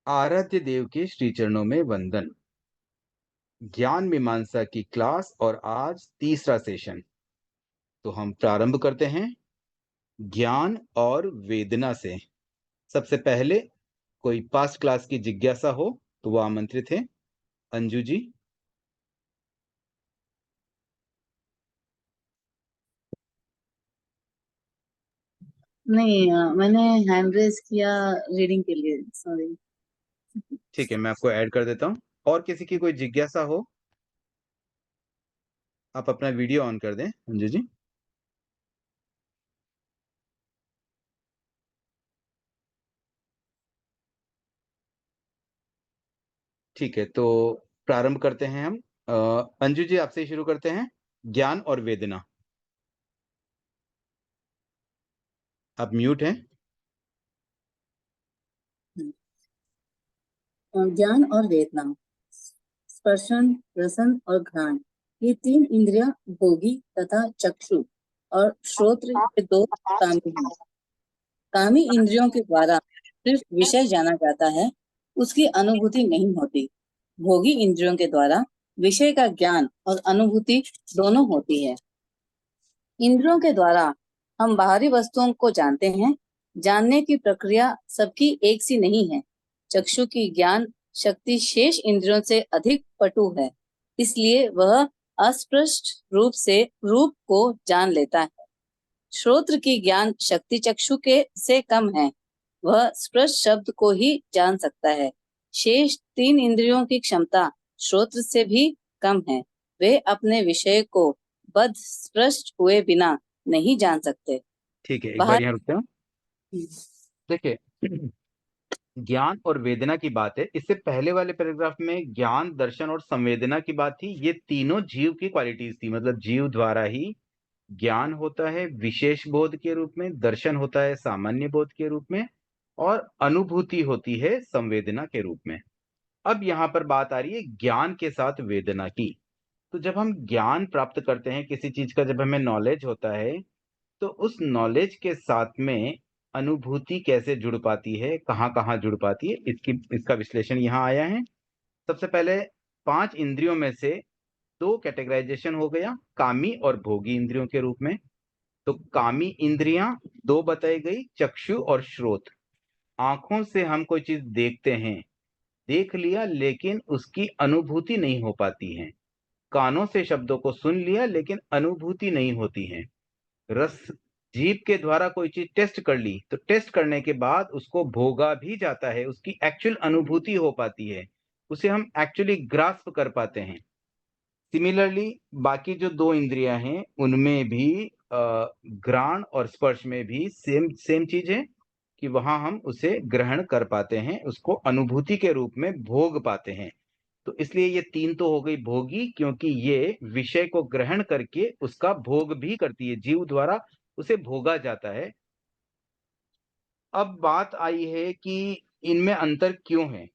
आराध्य देव के श्री चरणों में वंदन। ज्ञान मीमांसा की क्लास और आज तीसरा सेशन। तो हम प्रारंभ करते हैं ज्ञान और वेदना से। सबसे पहले कोई पास्ट क्लास की जिज्ञासा हो तो वो आमंत्रित है। अंजू जी। नहीं, मैंने हैंड रेज किया रीडिंग के लिए। सॉरी। ठीक है, मैं आपको ऐड कर देता हूँ। और किसी की कोई जिज्ञासा हो आप अपना वीडियो ऑन कर दें। अंजू जी। ठीक है, तो प्रारंभ करते हैं हम। अंजू जी आपसे ही शुरू करते हैं। ज्ञान और वेदना। आप म्यूट हैं। ज्ञान और वेदना, स्पर्शन, रसन और घ्राण, ये तीन इंद्रियां भोगी तथा चक्षु और श्रोत्र के दो कामी हैं। कामी इंद्रियों के द्वारा सिर्फ विषय जाना जाता है, उसकी अनुभूति नहीं होती। भोगी इंद्रियों के द्वारा विषय का ज्ञान और अनुभूति दोनों होती है। इंद्रियों के द्वारा हम बाहरी वस्तुओं को जानते हैं। जानने की प्रक्रिया सबकी एक सी नहीं है। चक्षु की ज्ञान शक्ति शेष इंद्रियों से अधिक पटु है, इसलिए वह अस्पष्ट रूप से रूप को जान लेता है। श्रोत्र की ज्ञान शक्ति चक्षु के से कम है, वह स्पष्ट शब्द को ही जान सकता है। शेष तीन इंद्रियों की क्षमता श्रोत्र से भी कम है, वे अपने विषय को बद स्पष्ट हुए बिना नहीं जान सकते। ठीक है, एक बार बाहर यहाँ रुकते हैं। देखिए, ज्ञान और वेदना की बात है। इससे पहले वाले पैराग्राफ में ज्ञान, दर्शन और संवेदना की बात थी। ये तीनों जीव की क्वालिटीज थी, मतलब जीव द्वारा ही ज्ञान होता है विशेष बोध के रूप में, दर्शन होता है सामान्य बोध के रूप में, और अनुभूति होती है संवेदना के रूप में। अब यहाँ पर बात आ रही है ज्ञान के साथ वेदना की। तो जब हम ज्ञान प्राप्त करते हैं किसी चीज का, जब हमें नॉलेज होता है, तो उस नॉलेज के साथ में अनुभूति कैसे जुड़ पाती है, कहाँ कहाँ जुड़ पाती है, इसका विश्लेषण यहाँ आया है। सबसे पहले 5 इंद्रियों में से 2 कैटेगराइजेशन हो गया, कामी और भोगी इंद्रियों के रूप में। तो कामी इंद्रियां 2 बताई गई, चक्षु और श्रोत। आंखों से हम कोई चीज देखते हैं, देख लिया लेकिन उसकी अनुभूति नहीं हो पाती है। कानों से शब्दों को सुन लिया लेकिन अनुभूति नहीं होती है। रस, जीभ के द्वारा कोई चीज टेस्ट कर ली, तो टेस्ट करने के बाद उसको भोगा भी जाता है, उसकी एक्चुअल अनुभूति हो पाती है, उसे हम एक्चुअली ग्रास्प कर पाते हैं। सिमिलरली बाकी जो 2 इंद्रियां हैं उनमें भी घ्राण और स्पर्श में भी सेम सेम चीज है कि वहां हम उसे ग्रहण कर पाते हैं, उसको अनुभूति के रूप में भोग पाते हैं। तो इसलिए ये 3 तो हो गई भोगी, क्योंकि ये विषय को ग्रहण करके उसका भोग भी करती है, जीव द्वारा उसे भोगा जाता है। अब बात आई है कि इनमें अंतर क्यों है।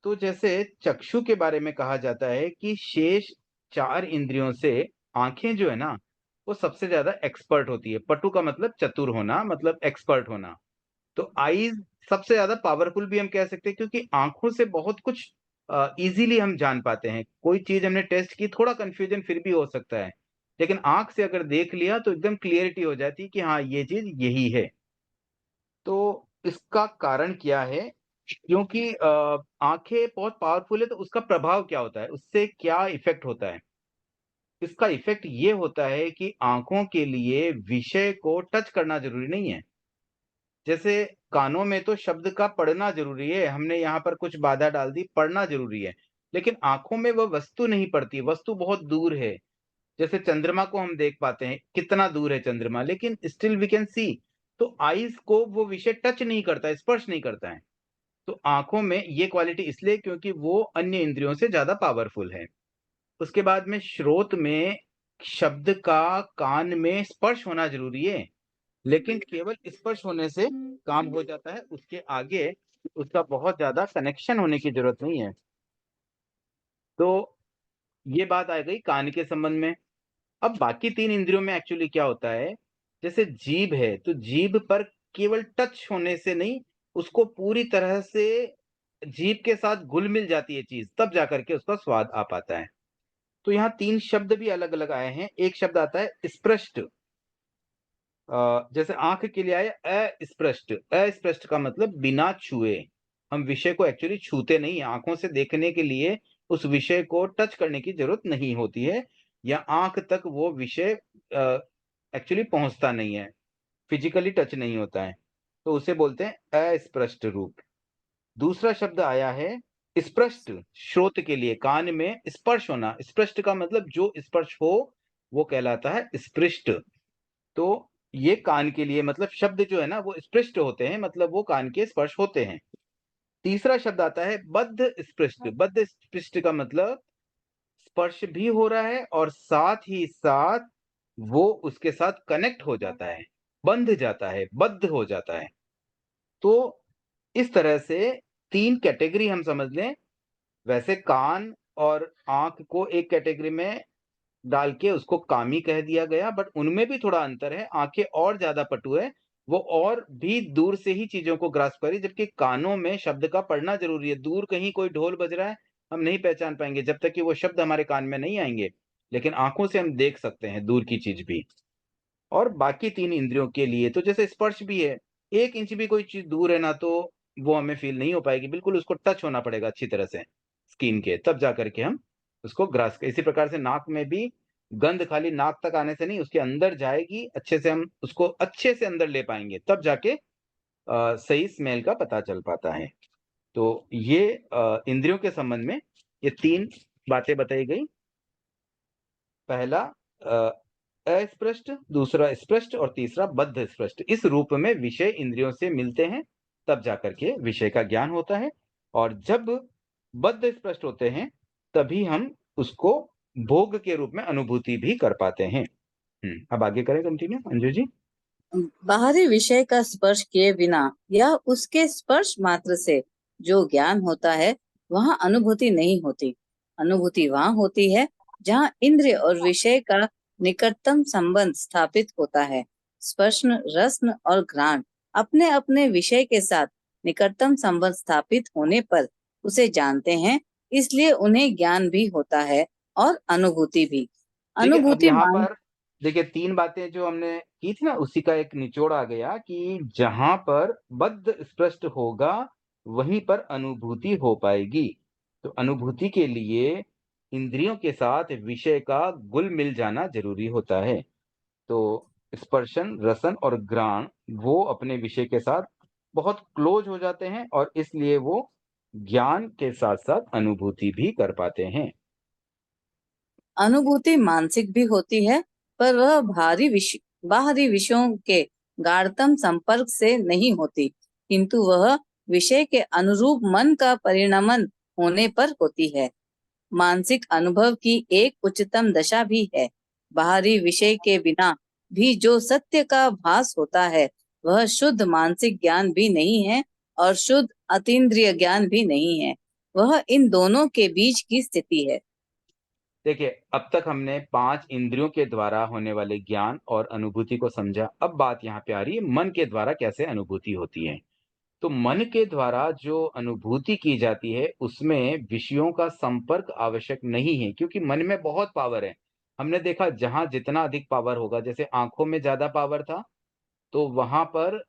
तो जैसे चक्षु के बारे में कहा जाता है कि शेष 4 इंद्रियों से आंखें जो है ना, वो सबसे ज्यादा एक्सपर्ट होती है। पटु का मतलब चतुर होना, मतलब एक्सपर्ट होना। तो आईज सबसे ज्यादा पावरफुल भी हम कह सकते हैं, क्योंकि आंखों से बहुत कुछ इजीली हम जान पाते हैं। कोई चीज हमने टेस्ट की, थोड़ा कंफ्यूजन फिर भी हो सकता है, लेकिन आंख से अगर देख लिया तो एकदम क्लियरिटी हो जाती है कि हाँ ये चीज यही है। तो इसका कारण क्या है, क्योंकि आंखें बहुत पावरफुल है, तो उसका प्रभाव क्या होता है, उससे क्या इफेक्ट होता है। इसका इफेक्ट ये होता है कि आंखों के लिए विषय को टच करना जरूरी नहीं है। जैसे कानों में तो शब्द का पढ़ना जरूरी है, हमने यहाँ पर कुछ बाधा डाल दी, पढ़ना जरूरी है, लेकिन आंखों में वह वस्तु नहीं पड़ती, वस्तु बहुत दूर है। जैसे चंद्रमा को हम देख पाते हैं, कितना दूर है चंद्रमा, लेकिन स्टिल वी कैन सी। तो आईज को वो विषय टच नहीं करता, स्पर्श नहीं करता है। तो आंखों में ये क्वालिटी इसलिए क्योंकि वो अन्य इंद्रियों से ज्यादा पावरफुल है। उसके बाद में श्रोत में शब्द का कान में स्पर्श होना जरूरी है, लेकिन केवल स्पर्श होने से काम हो जाता है, उसके आगे उसका बहुत ज्यादा कनेक्शन होने की जरूरत नहीं है। तो ये बात आ गई कान के संबंध में। अब बाकी 3 इंद्रियों में एक्चुअली क्या होता है, जैसे जीभ है, तो जीभ पर केवल टच होने से नहीं, उसको पूरी तरह से जीभ के साथ घुल मिल जाती है चीज, तब जाकर के उसका स्वाद आ पाता है। तो यहाँ 3 शब्द भी अलग अलग आए हैं। एक शब्द आता है स्पृष्ट, जैसे आंख के लिए आया अस्पृष्ट। अस्पृष्ट का मतलब बिना छुए। हम विषय को एक्चुअली छूते नहीं है, आंखों से देखने के लिए उस विषय को टच करने की जरूरत नहीं होती है, या आंख तक वो विषय एक्चुअली पहुंचता नहीं है, फिजिकली टच नहीं होता है, तो उसे बोलते हैं अस्पृष्ट रूप। दूसरा शब्द आया है स्पृष्ट, श्रोत के लिए, कान में स्पर्श होना। स्पृष्ट का मतलब जो स्पर्श हो वो कहलाता है स्पृष्ट। तो ये कान के लिए, मतलब शब्द जो है ना वो स्पृष्ट होते हैं, मतलब वो कान के स्पर्श होते हैं। तीसरा शब्द आता है बद्ध स्पृष्ट। बद्ध स्पृष्ट का मतलब स्पर्श भी हो रहा है और साथ ही साथ वो उसके साथ कनेक्ट हो जाता है, बंध जाता है, बद्ध हो जाता है। तो इस तरह से 3 कैटेगरी हम समझ लें। वैसे कान और आंख को एक कैटेगरी में डाल के उसको कामी कह दिया गया, बट उनमें भी थोड़ा अंतर है। आंखें और ज्यादा पटु है, वो और भी दूर से ही चीजों को ग्रास्प करी, जबकि कानों में शब्द का पढ़ना जरूरी है। दूर कहीं कोई ढोल बज रहा है, हम नहीं पहचान पाएंगे जब तक कि वो शब्द हमारे कान में नहीं आएंगे, लेकिन आंखों से हम देख सकते हैं दूर की चीज भी। और बाकी 3 इंद्रियों के लिए तो जैसे स्पर्श भी है, 1 इंच भी कोई चीज दूर है ना, तो वो हमें फील नहीं हो पाएगी, बिल्कुल उसको टच होना पड़ेगा अच्छी तरह से स्किन के, तब जा करके हम उसको ग्रास। इसी प्रकार से नाक में भी गंध खाली नाक तक आने से नहीं, उसके अंदर जाएगी, अच्छे से हम उसको अच्छे से अंदर ले पाएंगे, तब जाके सही स्मेल का पता चल पाता है। तो ये इंद्रियों के संबंध में ये 3 बातें बताई गई। पहला अस्पष्ट, दूसरा स्पष्ट और तीसरा बद्ध स्पष्ट। इस रूप में विषय इंद्रियों से मिलते हैं, तब जाकर के विषय का ज्ञान होता है। और जब बद्ध स्पष्ट होते हैं तभी हम उसको भोग के रूप में अनुभूति भी कर पाते हैं। अब आगे करें कंटिन्यू अंजू जी। बाहरी विषय का स्पर्श किए बिना या उसके स्पर्श मात्र से जो ज्ञान होता है वहाँ अनुभूति नहीं होती। अनुभूति वहाँ होती है जहाँ इंद्रिय और विषय का निकटतम संबंध स्थापित होता है। स्पर्शन, रसन और घ्राण अपने अपने विषय के साथ निकटतम संबंध स्थापित होने पर उसे जानते हैं, इसलिए उन्हें ज्ञान भी होता है और अनुभूति भी। ठीक है, अब अनुभूति यहाँ मान पर देखिए 3 बातें जो हमने की थी ना, उसी का एक निचोड़ आ गया कि जहां पर बद्ध स्पष्ट होगा वहीं पर अनुभूति हो पाएगी। तो अनुभूति के लिए इंद्रियों के साथ विषय का घुल मिल जाना जरूरी होता है। तो स्पर्शन, रसन और घ्राण वो अपने विषय के साथ बहुत क्लोज हो जाते हैं, और इसलिए वो ज्ञान के साथ साथ अनुभूति भी कर पाते हैं। अनुभूति मानसिक भी होती है, पर वह बाहरी विषयों के गाढ़तम संपर्क से नहीं होती, किंतु वह विषय के अनुरूप मन का परिणमन होने पर होती है। मानसिक अनुभव की एक उच्चतम दशा भी है। बाहरी विषय के बिना भी जो सत्य का भास होता है वह शुद्ध मानसिक ज्ञान भी नहीं है और शुद्ध अतीन्द्रिय ज्ञान भी नहीं है। वह इन दोनों के बीच की स्थिति है। देखिए, अब तक हमने 5 इंद्रियों के द्वारा होने वाले ज्ञान और अनुभूति को समझा। अब बात यहाँ पे आ रही है मन के द्वारा कैसे अनुभूति होती है। तो मन के द्वारा जो अनुभूति की जाती है उसमें विषयों का संपर्क आवश्यक नहीं है, क्योंकि मन में बहुत पावर है। हमने देखा जहां जितना अधिक पावर होगा, जैसे आंखों में ज्यादा पावर था, तो वहां पर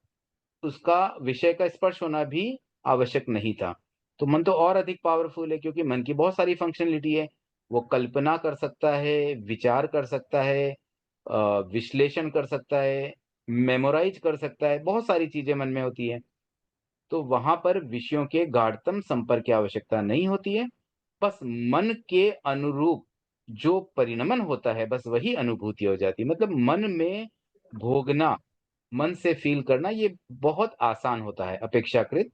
उसका विषय का स्पर्श होना भी आवश्यक नहीं था। तो मन तो और अधिक पावरफुल है, क्योंकि मन की बहुत सारी फंक्शनलिटी है। वो कल्पना कर सकता है, विचार कर सकता है, विश्लेषण कर सकता है, मेमोराइज कर सकता है, बहुत सारी चीजें मन में होती है। तो वहां पर विषयों के गाढ़तम संपर्क की आवश्यकता नहीं होती है। बस मन के अनुरूप जो परिणमन होता है, बस वही अनुभूति हो जाती है। मतलब मन में भोगना, मन से फील करना, ये बहुत आसान होता है अपेक्षाकृत।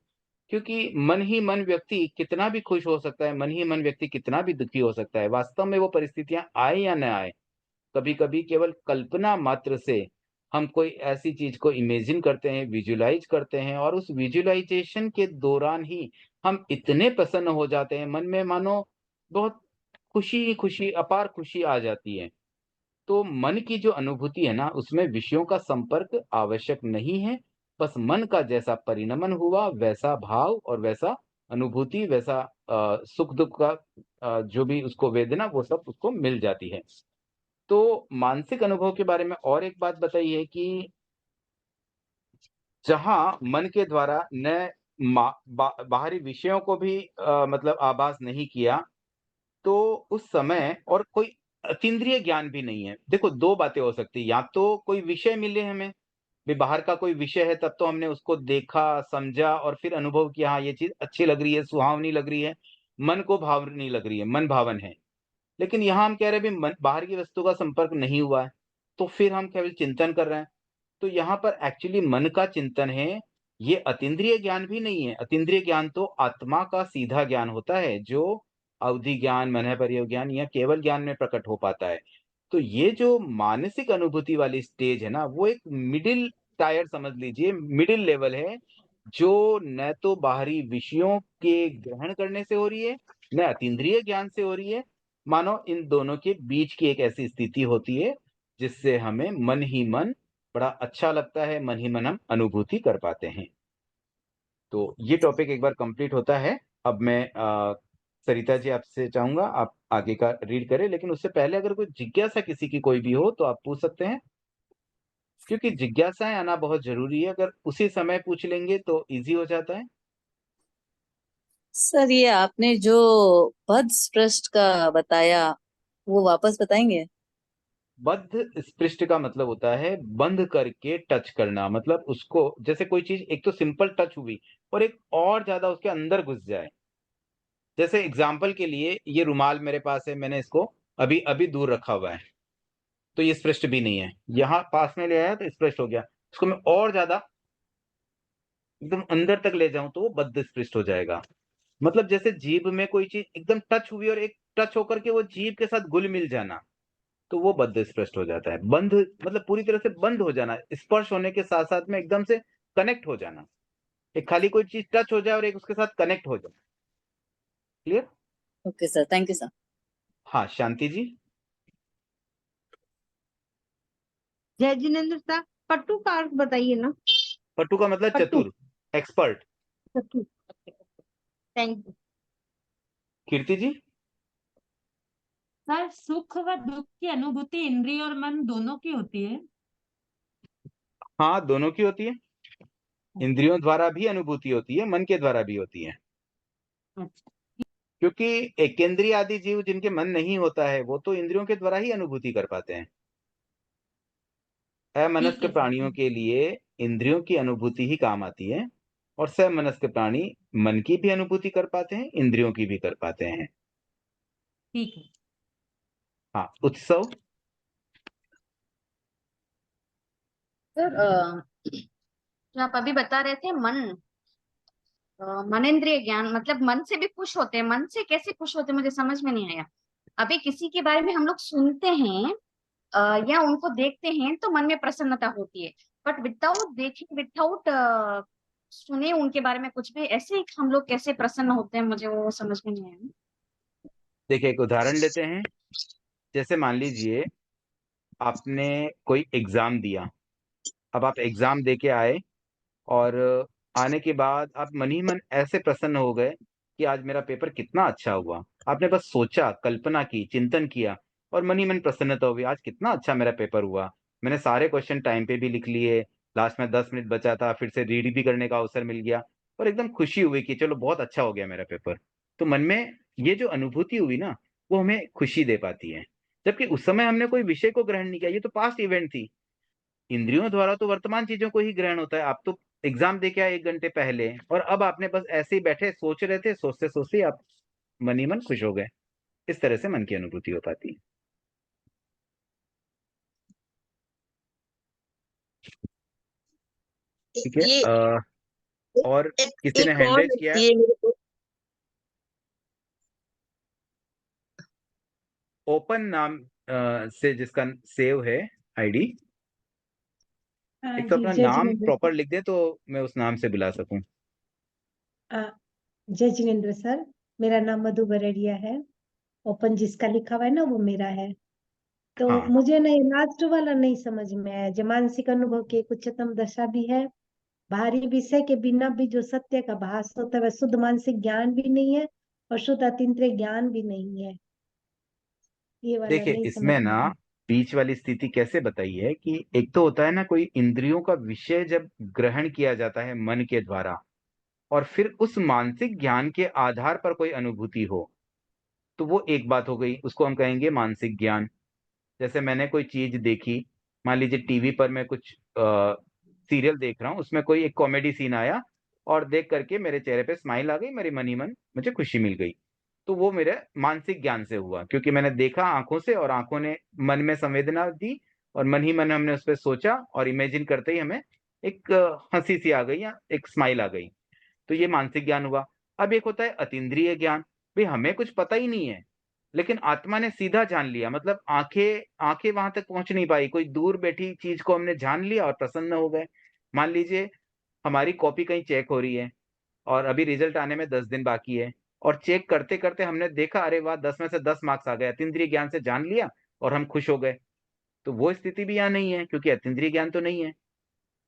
क्योंकि मन ही मन व्यक्ति कितना भी खुश हो सकता है, मन ही मन व्यक्ति कितना भी दुखी हो सकता है। वास्तव में वो परिस्थितियां आए या न आए, कभी कभी केवल कल्पना मात्र से हम कोई ऐसी चीज को इमेजिन करते हैं, विजुलाइज करते हैं, और उस विजुलाइजेशन के दौरान ही हम इतने प्रसन्न हो जाते हैं, मन में मानो बहुत खुशी ही खुशी, अपार खुशी आ जाती है। तो मन की जो अनुभूति है ना, उसमें विषयों का संपर्क आवश्यक नहीं है। बस मन का जैसा परिणमन हुआ वैसा भाव और वैसा अनुभूति, वैसा सुख दुख का जो भी उसको वेदना, वो सब उसको मिल जाती है। तो मानसिक अनुभव के बारे में और एक बात बताइए कि जहाँ मन के द्वारा न बाहरी विषयों को भी मतलब आभास नहीं किया, तो उस समय और कोई अतीन्द्रिय ज्ञान भी नहीं है। देखो 2 बातें हो सकती हैं, या तो कोई विषय मिले हमें, भी बाहर का कोई विषय है तब तो हमने उसको देखा, समझा और फिर अनुभव किया, हाँ, ये चीज़ अच्छी लग रही है, सुहावनी लग रही है, मन को भावनी लग रही है, मन भावन है। लेकिन यहाँ हम कह रहे हैं, मन बाहर की वस्तु का संपर्क नहीं हुआ है, तो फिर हम केवल चिंतन कर रहे हैं। तो यहाँ पर एक्चुअली मन का चिंतन है, ये अतीन्द्रिय ज्ञान भी नहीं है। अतीन्द्रिय ज्ञान तो आत्मा का सीधा ज्ञान होता है, जो अवधि ज्ञान, मनःपर्यय ज्ञान या केवल ज्ञान में प्रकट हो पाता है। तो ये जो मानसिक अनुभूति वाली स्टेज है ना, वो एक मिडिल टायर समझ लीजिए, मिडिल लेवल है, जो न तो बाहरी विषयों के ग्रहण करने से हो रही है, न अतीन्द्रिय ज्ञान से हो रही है। मानो इन दोनों के बीच की एक ऐसी स्थिति होती है, जिससे हमें मन ही मन बड़ा अच्छा लगता है, मन ही मन हम अनुभूति कर पाते हैं। तो ये टॉपिक एक बार कंप्लीट होता है, अब मैं सरिता जी आपसे चाहूँगा आप आगे का रीड करें, लेकिन उससे पहले अगर कोई जिज्ञासा किसी की कोई भी हो तो आप पूछ सकते हैं, क्योंकि जिज्ञासाएँ आना बहुत ज़रूरी है, अगर उसी समय पूछ लेंगे तो ईज़ी हो जाता है। सर, ये आपने जो पद स्पृष्ट का बताया, वो वापस बताएंगे? बद्ध स्पृष्ट का मतलब होता है बंद करके टच करना, मतलब उसको जैसे कोई चीज़ एक तो सिंपल टच हुई और एक और ज़्यादा उसके अंदर घुस जाए। जैसे एग्ज़ाम्पल के लिए ये रुमाल मेरे पास है, मैंने इसको अभी-अभी दूर रखा हुआ है, तो ये स्पृष्ट भी नहीं है। यहाँ पास में ले आया तो स्पृष्ट हो गया। इसको मैं और ज़्यादा एकदम अंदर तक ले जाऊँ तो वो बद्ध स्पृष्ट हो जाएगा। मतलब जैसे जीभ में कोई चीज़ एकदम टच हुई और एक टच होकर के वो जीभ के साथ घुल-मिल जाना, तो वो बद्ध स्पृष्ट हो जाता है। बंध मतलब पूरी तरह से बंद हो जाना, स्पर्श होने के साथ-साथ में एकदम से कनेक्ट हो जाना। एक खाली कोई चीज़ टच हो जाए और एक उसके साथ कनेक्ट हो जाए। Clear? Okay sir, thank you sir. हाँ, शांति जी? जय जिनेन्द्र सर, पट्टू का अर्थ बताइए ना। पट्टू का मतलब पट्टू। चतुर, एक्सपर्ट। पट्टू। Thank you Kirti ji? Sir, सुख व दुख की अनुभूति इंद्रिय और मन दोनों की होती है। हाँ, दोनों की होती है। इंद्रियों द्वारा भी अनुभूति होती है, मन के द्वारा भी होती है। अच्छा। क्योंकि एकेंद्रिय आदि जीव जिनके मन नहीं होता है, वो तो इंद्रियों के द्वारा ही अनुभूति कर पाते हैं। ठीक अमनस्क है सर। प्राणियों के लिए इंद्रियों की अनुभूति ही काम आती है, और समनस्क प्राणी मन की भी अनुभूति कर पाते हैं, इंद्रियों की भी कर पाते हैं। ठीक है। हाँ, उत्सव। सर, जो आप अभी बता रहे थे मनेन्द्रिय ज्ञान, मतलब मन से भी खुश होते हैं। मन से कैसे खुश होते हैं मुझे समझ में नहीं आया। अभी किसी के बारे में हम लोग सुनते हैं या उनको देखते हैं तो मन में प्रसन्नता होती है, बट विदाउट देखे, विदाउट सुने उनके बारे में कुछ भी, ऐसे हम लोग कैसे प्रसन्न होते हैं, मुझे वो समझ में नहीं आया। देखिए, एक उदाहरण लेते हैं। जैसे मान लीजिए आपने कोई एग्जाम दिया, अब आप एग्जाम दे के आए और आने के बाद आप मन ही मन ऐसे प्रसन्न हो गए कि आज मेरा पेपर कितना अच्छा हुआ। आपने बस सोचा, कल्पना की, चिंतन किया और मन ही मन प्रसन्नता हो गई, आज कितना अच्छा मेरा पेपर हुआ। मैंने सारे क्वेश्चन टाइम पे भी लिख लिए, लास्ट में 10 मिनट बचा था, फिर से रीड भी करने का अवसर मिल गया और एकदम खुशी हुई कि चलो बहुत अच्छा हो गया मेरा पेपर। तो मन में ये जो अनुभूति हुई ना, वो हमें खुशी दे पाती है। जबकि उस समय हमने कोई विषय को ग्रहण नहीं किया, ये तो पास्ट इवेंट थी। इंद्रियों द्वारा तो वर्तमान चीजों को ही ग्रहण होता है। आप तो एग्जाम दे के आए 1 घंटे पहले और अब आपने बस ऐसे ही बैठे सोच रहे थे, सोचते सोचते ही आप मन ही मन खुश हो गए। इस तरह से मन की अनुभूति हो पाती है। ठीक है। ये और किसी ने एक हैंड और रेज किया है? ये मेरे को ओपन नाम से जिसका सेव है आईडी, एक तो जी, अपना जय नाम जिनेन्द्र प्रॉपर सर। लिख दे तो मैं उस नाम से बुला सकूं। जय जिनेन्द्र सर, मेरा नाम मधु बरेडिया है। ओपन जिसका लिखा हुआ है ना, वो मेरा है। तो हाँ, मुझे ना ये लास्ट वाला नहीं समझ में आया, जो मानसिक अनुभव की एक उच्चतम दशा भी है बाहरी विषय के बिना भी जो सत्य का भास होता है वह शुद्ध मानसिक ज्ञान भी नहीं है और शुद्ध अतीन्द्रिय ज्ञान भी नहीं है। ये वाला देखिए, नहीं समझ इसमें में ना आया। बीच वाली स्थिति कैसे बताई है कि एक तो होता है ना, कोई इंद्रियों का विषय जब ग्रहण किया जाता है मन के द्वारा, और फिर उस मानसिक ज्ञान के आधार पर कोई अनुभूति हो, तो वो एक बात हो गई, उसको हम कहेंगे मानसिक ज्ञान। जैसे मैंने कोई चीज देखी, मान लीजिए टीवी पर मैं कुछ सीरियल देख रहा हूँ, उसमें कोई एक कॉमेडी सीन आया और देख करके मेरे चेहरे पे स्माइल आ गई, मेरे मन ही मन मुझे खुशी मिल गई। तो वो मेरे मानसिक ज्ञान से हुआ, क्योंकि मैंने देखा आंखों से और आंखों ने मन में संवेदना दी, और मन ही मन हमने उस पर सोचा और इमेजिन करते ही हमें एक हंसी सी आ गई या एक स्माइल आ गई। तो ये मानसिक ज्ञान हुआ। अब एक होता है अतीन्द्रिय ज्ञान। भाई हमें कुछ पता ही नहीं है, लेकिन आत्मा ने सीधा जान लिया, मतलब आंखें आंखें वहां तक पहुंच नहीं पाई, कोई दूर बैठी चीज को हमने जान लिया और प्रसन्न हो गए। मान लीजिए हमारी कॉपी कहीं चेक हो रही है और अभी रिजल्ट आने में 10 दिन बाकी है, और चेक करते करते हमने देखा, अरे वाह 10 में से 10 मार्क्स आ गए, अतीन्द्रिय ज्ञान से जान लिया और हम खुश हो गए। तो वो स्थिति भी यहाँ नहीं है, क्योंकि अतीन्द्रिय ज्ञान तो नहीं है।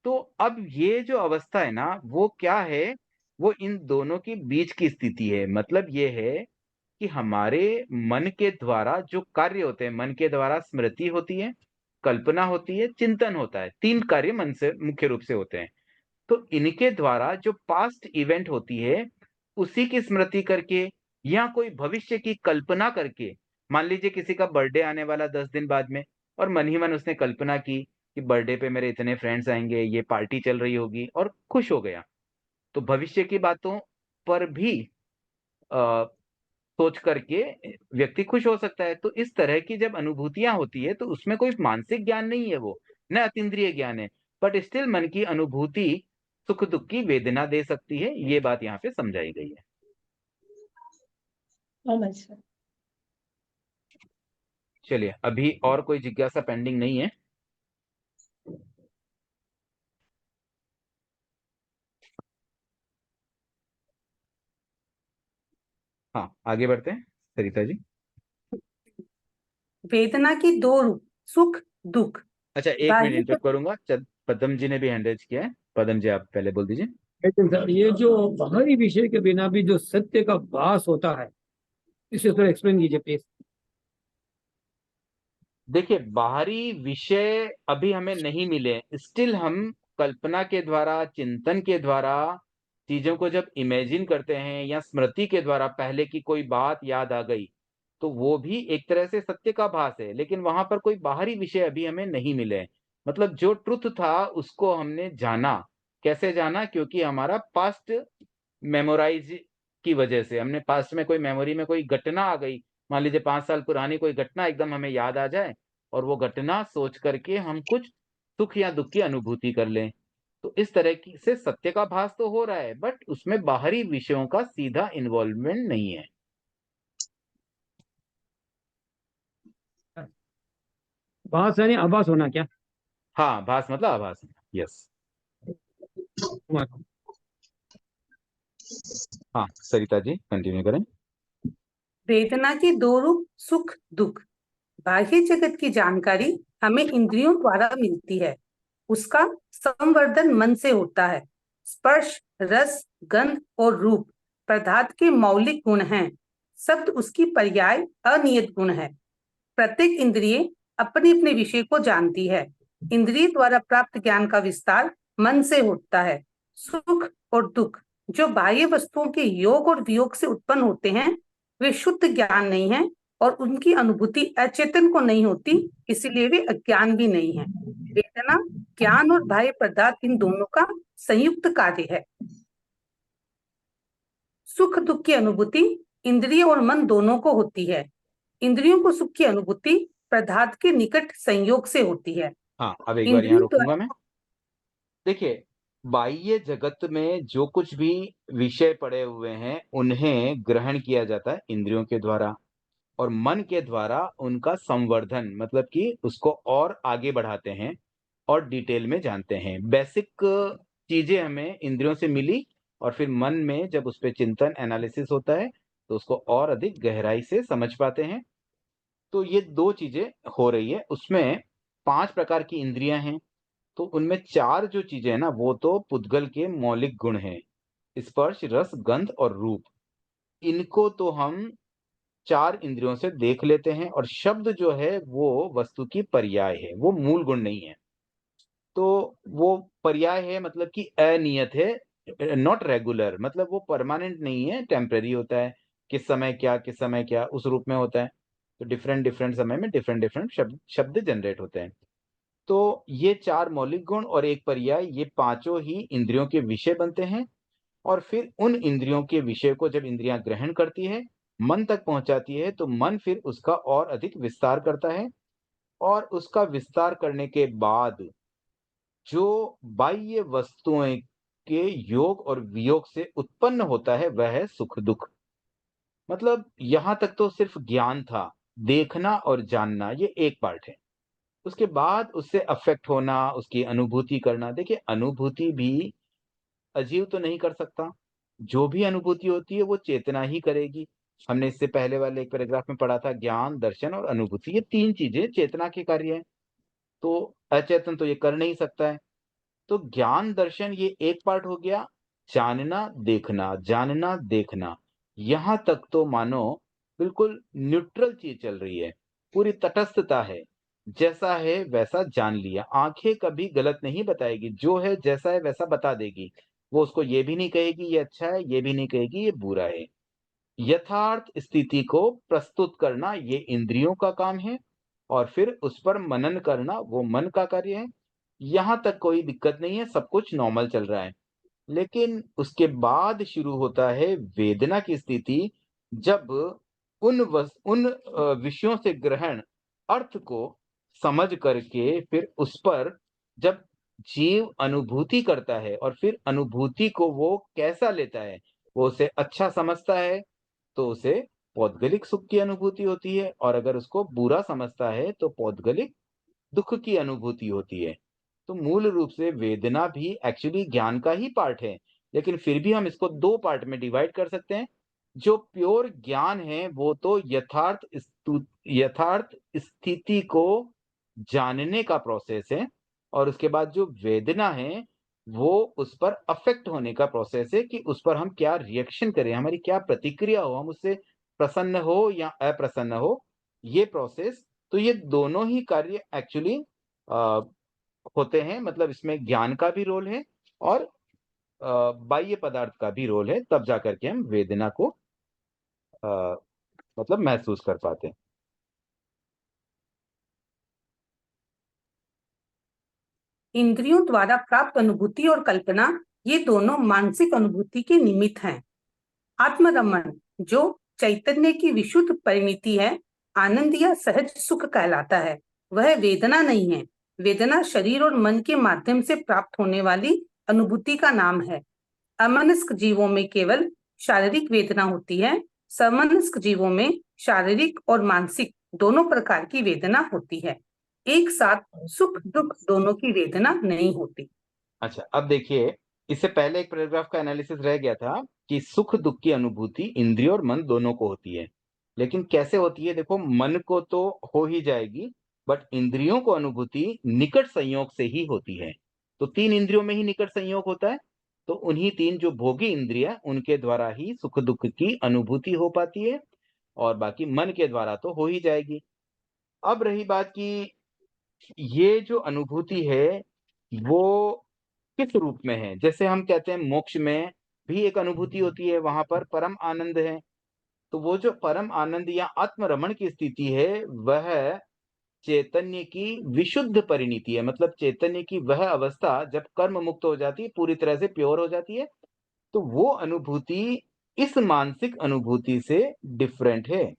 तो अब ये जो अवस्था है ना, वो क्या है, वो इन दोनों के बीच की स्थिति है। मतलब ये है कि हमारे मन के द्वारा जो कार्य होते हैं, मन के द्वारा स्मृति होती है, कल्पना होती है, चिंतन होता है, 3 कार्य मन से मुख्य रूप से होते हैं। तो इनके द्वारा जो पास्ट इवेंट होती है, उसी की स्मृति करके या कोई भविष्य की कल्पना करके, मान लीजिए किसी का बर्थडे आने वाला 10 दिन बाद में, और मन ही मन उसने कल्पना की कि बर्थडे पे मेरे इतने फ्रेंड्स आएंगे, ये पार्टी चल रही होगी, और खुश हो गया। तो भविष्य की बातों पर भी आ, सोच करके व्यक्ति खुश हो सकता है। तो इस तरह की जब अनुभूतियां होती है, तो उसमें कोई मानसिक ज्ञान नहीं है, वो न अतीन्द्रिय ज्ञान है, बट स्टिल मन की अनुभूति सुख दुख की वेदना दे सकती है। ये बात यहाँ पे समझाई गई है। समझ। चलिए, अभी और कोई जिज्ञासा पेंडिंग नहीं है। हाँ, आगे बढ़ते हैं, सरिता जी। वेदना की दो रूप, सुख दुख। अच्छा, 1 मिनट बाह्य इंटरप्ट करूंगा। पदम जी ने भी हैंड रेज किया है। पदम जी, आप पहले बोल दीजिए। लेकिन सर ये जो बाहरी विषय के बिना भी जो सत्य का भास होता है, इसे थोड़ा एक्सप्लेन कीजिए प्लीज। देखिए, बाहरी विषय अभी हमें नहीं मिले, स्टिल हम कल्पना के द्वारा, चिंतन के द्वारा चीजों को जब इमेजिन करते हैं, या स्मृति के द्वारा पहले की कोई बात याद आ गई, तो वो भी एक तरह से सत्य का भास है। लेकिन वहां पर कोई बाहरी विषय अभी हमें नहीं मिले। मतलब जो ट्रुथ था उसको हमने जाना। कैसे जाना? क्योंकि हमारा पास्ट मेमोराइज की वजह से, हमने पास्ट में कोई मेमोरी में कोई घटना आ गई, मान लीजिए 5 साल पुरानी कोई घटना एकदम हमें याद आ जाए, और वो घटना सोच करके हम कुछ सुख या दुख की अनुभूति कर लें। तो इस तरह की से सत्य का भास तो हो रहा है, बट उसमें बाहरी विषयों का सीधा इन्वॉल्वमेंट नहीं है। भास यानी आभास होना क्या? हाँ, भास मतलब आभास। यस। हाँ, सरिता जी कंटिन्यू करें। वेदना की दो रूप, सुख दुख। बाह्य जगत की जानकारी हमें इंद्रियों द्वारा मिलती है, उसका संवर्धन मन से होता है। स्पर्श, रस, गंध और रूप पदार्थ के मौलिक गुण हैं। शब्द उसकी पर्याय अनियत गुण है। प्रत्येक इंद्रिय अपने अपने विषय को जानती है। इंद्रिय द्वारा प्राप्त ज्ञान का विस्तार मन से होता है। सुख और दुख जो बाह्य वस्तुओं के योग और वियोग से उत्पन्न होते हैं, वे शुद्ध ज्ञान नहीं है, और उनकी अनुभूति अचेतन को नहीं होती, इसलिए वे अज्ञान भी नहीं है। वेदना ज्ञान और बाह्य पदार्थ इन दोनों का संयुक्त कार्य है। सुख दुख की अनुभूति इंद्रिय और मन दोनों को होती है। इंद्रियों को सुख की अनुभूति पदार्थ के निकट संयोग से होती है। हाँ, अब एक बार यहाँ इंद्रियों रोकूंगा मैं। देखिए, बाह्य जगत में जो कुछ भी विषय पड़े हुए हैं, उन्हें ग्रहण किया जाता है इंद्रियों के द्वारा, और मन के द्वारा उनका संवर्धन, मतलब कि उसको और आगे बढ़ाते हैं और डिटेल में जानते हैं। बेसिक चीजें हमें इंद्रियों से मिली, और फिर मन में जब उस पर चिंतन एनालिसिस होता है, तो उसको और अधिक गहराई से समझ पाते हैं। तो ये 2 चीजें हो रही है उसमें। 5 प्रकार की इंद्रियां हैं। तो उनमें 4 जो चीजें हैं ना, वो तो पुद्गल के मौलिक गुण हैं। स्पर्श, रस, गंध और रूप। इनको तो हम 4 इंद्रियों से देख लेते हैं, और शब्द जो है वो वस्तु की पर्याय है, वो मूल गुण नहीं है। तो वो पर्याय है, मतलब कि अनियत है, नॉट रेगुलर, मतलब वो परमानेंट नहीं है, टेम्पररी होता है। किस समय क्या, किस समय क्या, उस रूप में होता है। तो डिफरेंट डिफरेंट समय में डिफरेंट डिफरेंट शब्द जनरेट होते हैं। तो ये 4 मौलिक गुण और एक पर्याय, ये पांचों ही इंद्रियों के विषय बनते हैं। और फिर उन इंद्रियों के विषय को जब इंद्रियां ग्रहण करती है, मन तक पहुंचाती है, तो मन फिर उसका और अधिक विस्तार करता है। और उसका विस्तार करने के बाद जो बाह्य वस्तुएं के योग और वियोग से उत्पन्न होता है, वह है सुख दुख। मतलब यहां तक तो सिर्फ ज्ञान था, देखना और जानना, ये एक पार्ट है। उसके बाद उससे अफेक्ट होना, उसकी अनुभूति करना। देखिए, अनुभूति भी अजीव तो नहीं कर सकता। जो भी अनुभूति होती है वो चेतना ही करेगी। हमने इससे पहले वाले एक पैराग्राफ में पढ़ा था, ज्ञान, दर्शन और अनुभूति, ये 3 चीजें चेतना के कार्य है। तो अचेतन तो ये कर नहीं सकता है। तो ज्ञान दर्शन ये एक पार्ट हो गया। जानना देखना, जानना देखना, यहां तक तो मानो बिल्कुल न्यूट्रल चीज चल रही है, पूरी तटस्थता है। जैसा है वैसा जान लिया। आंखें कभी गलत नहीं बताएगी, जो है जैसा है वैसा बता देगी। वो उसको ये भी नहीं कहेगी ये अच्छा है, ये भी नहीं कहेगी ये बुरा है। यथार्थ स्थिति को प्रस्तुत करना ये इंद्रियों का काम है, और फिर उस पर मनन करना वो मन का कार्य है। यहां तक कोई दिक्कत नहीं है, सब कुछ नॉर्मल चल रहा है। लेकिन उसके बाद शुरू होता है वेदना की स्थिति, जब उन विषयों से ग्रहण अर्थ को समझ करके फिर उस पर जब जीव अनुभूति करता है, और फिर अनुभूति को वो कैसा लेता है, वो उसे अच्छा समझता है तो उसे पौद्गलिक सुख की अनुभूति होती है, और अगर उसको बुरा समझता है तो पौद्गलिक दुख की अनुभूति होती है। तो मूल रूप से वेदना भी एक्चुअली ज्ञान का ही पार्ट है, लेकिन फिर भी हम इसको 2 पार्ट में डिवाइड कर सकते हैं। जो प्योर ज्ञान है वो तो यथार्थ स्थिति को जानने का प्रोसेस है, और उसके बाद जो वेदना है वो उस पर अफेक्ट होने का प्रोसेस है, कि उस पर हम क्या रिएक्शन करें, हमारी क्या प्रतिक्रिया हो, हम उससे प्रसन्न हो या अप्रसन्न हो, ये प्रोसेस। तो ये दोनों ही कार्य एक्चुअली होते हैं, मतलब इसमें ज्ञान का भी रोल है, और बाह्य पदार्थ का भी रोल है, तब जाकर के हम वेदना को अ, मतलब महसूस कर पाते हैं। इंद्रियों द्वारा प्राप्त अनुभूति और कल्पना, ये दोनों मानसिक अनुभूति के निमित्त हैं। आत्मरमण, जो चैतन्य की विशुद्ध परिणति है, आनंद या सहज सुख कहलाता है। वह वेदना नहीं है। वेदना शरीर और मन के माध्यम से प्राप्त होने वाली अनुभूति का नाम है। अमनस्क जीवों में केवल शारीरिक वेदना होती है। समनस्क जीवों में शारीरिक और मानसिक दोनों प्रकार की वेदना होती है। एक साथ सुख दुख दोनों की वेदना नहीं होती। अच्छा, अब देखिए, इससे पहले एक पैराग्राफ का एनालिसिस रह गया था कि सुख दुख की अनुभूति इंद्रिय और मन दोनों को होती है। लेकिन कैसे होती है? देखो, मन को तो हो ही जाएगी, बट इंद्रियों को अनुभूति निकट संयोग से ही होती है। तो 3 इंद्रियों में ही निकट संयोग होता है, तो उन्हीं 3 जो भोगी इंद्रिया, उनके द्वारा ही सुख दुख की अनुभूति हो पाती है, और बाकी मन के द्वारा तो हो ही जाएगी। अब रही बात कि ये जो अनुभूति है वो किस रूप में है। जैसे हम कहते हैं मोक्ष में भी एक अनुभूति होती है, वहां पर परम आनंद है। तो वो जो परम आनंद या आत्मरमण की स्थिति है, वह चैतन्य की विशुद्ध परिणति है। मतलब चैतन्य की वह अवस्था जब कर्म मुक्त हो जाती है, पूरी तरह से प्योर हो जाती है, तो वो अनुभूति इस मानसिक अनुभूति से डिफरेंट है।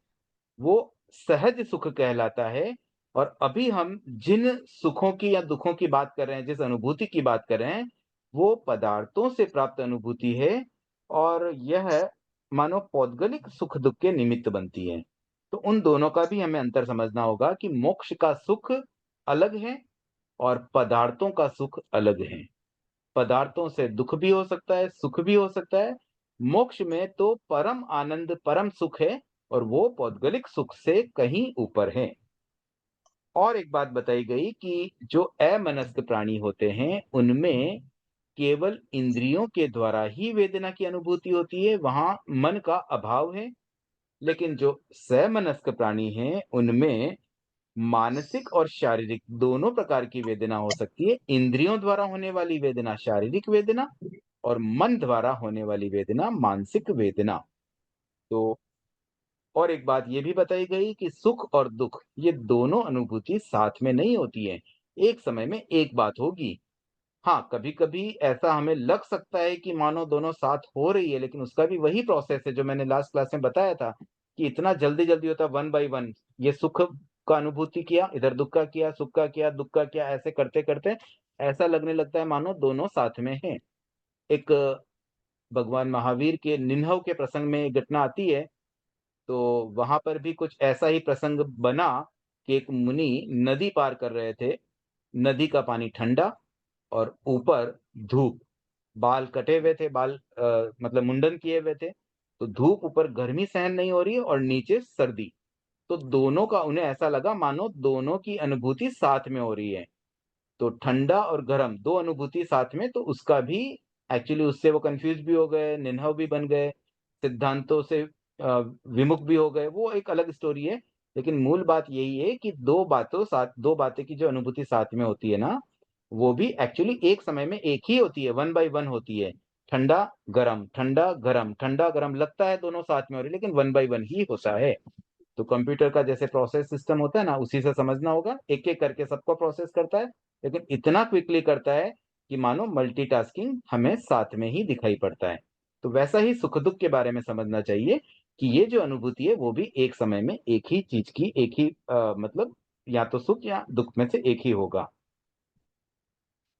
वो सहज सुख कहलाता है। और अभी हम जिन सुखों की या दुखों की बात कर रहे हैं, जिस अनुभूति की बात कर रहे हैं, वो पदार्थों से प्राप्त अनुभूति है, और यह मानो पौद्गलिक सुख दुख के निमित्त बनती है। तो उन दोनों का भी हमें अंतर समझना होगा कि मोक्ष का सुख अलग है और पदार्थों का सुख अलग है। पदार्थों से दुख भी हो सकता है, सुख भी हो सकता है। मोक्ष में तो परम आनंद, परम सुख है, और वो पौद्गलिक सुख से कहीं ऊपर है। और एक बात बताई गई कि जो अमनस्क प्राणी होते हैं उनमें केवल इंद्रियों के द्वारा ही वेदना की अनुभूति होती है, वहां मन का अभाव है। लेकिन जो समनस्क प्राणी हैं उनमें मानसिक और शारीरिक दोनों प्रकार की वेदना हो सकती है। इंद्रियों द्वारा होने वाली वेदना शारीरिक वेदना और मन द्वारा होने वाली वेदना मानसिक वेदना। तो और एक बात ये भी बताई गई कि सुख और दुख ये दोनों अनुभूति साथ में नहीं होती है, एक समय में एक बात होगी। हाँ, कभी कभी ऐसा हमें लग सकता है कि मानो दोनों साथ हो रही है, लेकिन उसका भी वही प्रोसेस है जो मैंने लास्ट क्लास में बताया था कि इतना जल्दी जल्दी होता है, वन बाय वन। ये सुख का अनुभूति किया, इधर दुख का किया, सुख का किया, दुख का किया, ऐसे करते करते ऐसा लगने लगता है मानो दोनों साथ में हैं। एक भगवान महावीर के निन्हव के प्रसंग में एक घटना आती है, तो वहां पर भी कुछ ऐसा ही प्रसंग बना कि एक मुनि नदी पार कर रहे थे। नदी का पानी ठंडा और ऊपर धूप, बाल कटे हुए थे, बाल मतलब मुंडन किए हुए थे, तो धूप ऊपर गर्मी सहन नहीं हो रही है और नीचे सर्दी। तो दोनों का उन्हें ऐसा लगा मानो दोनों की अनुभूति साथ में हो रही है। तो ठंडा और गर्म दो अनुभूति साथ में, तो उसका भी एक्चुअली उससे वो कंफ्यूज भी हो गए, निन्हव भी बन गए, सिद्धांतों से विमुख भी हो गए, वो एक अलग स्टोरी है। लेकिन मूल बात यही है कि दो बातें की जो अनुभूति साथ में होती है ना, वो भी एक्चुअली एक समय में एक ही होती है, वन बाय वन होती है। ठंडा गरम, ठंडा गरम, ठंडा गरम लगता है दोनों साथ में हो रही है, लेकिन वन बाय वन ही होता है। तो कंप्यूटर का जैसे प्रोसेस सिस्टम होता है ना, उसी से समझना होगा, एक एक करके सबको प्रोसेस करता है, लेकिन इतना क्विकली करता है कि मानो मल्टीटास्किंग हमें साथ में ही दिखाई पड़ता है। तो वैसा ही सुख दुख के बारे में समझना चाहिए कि ये जो अनुभूति है वो भी एक समय में एक ही चीज की, एक ही मतलब या तो सुख या दुख में से एक ही होगा।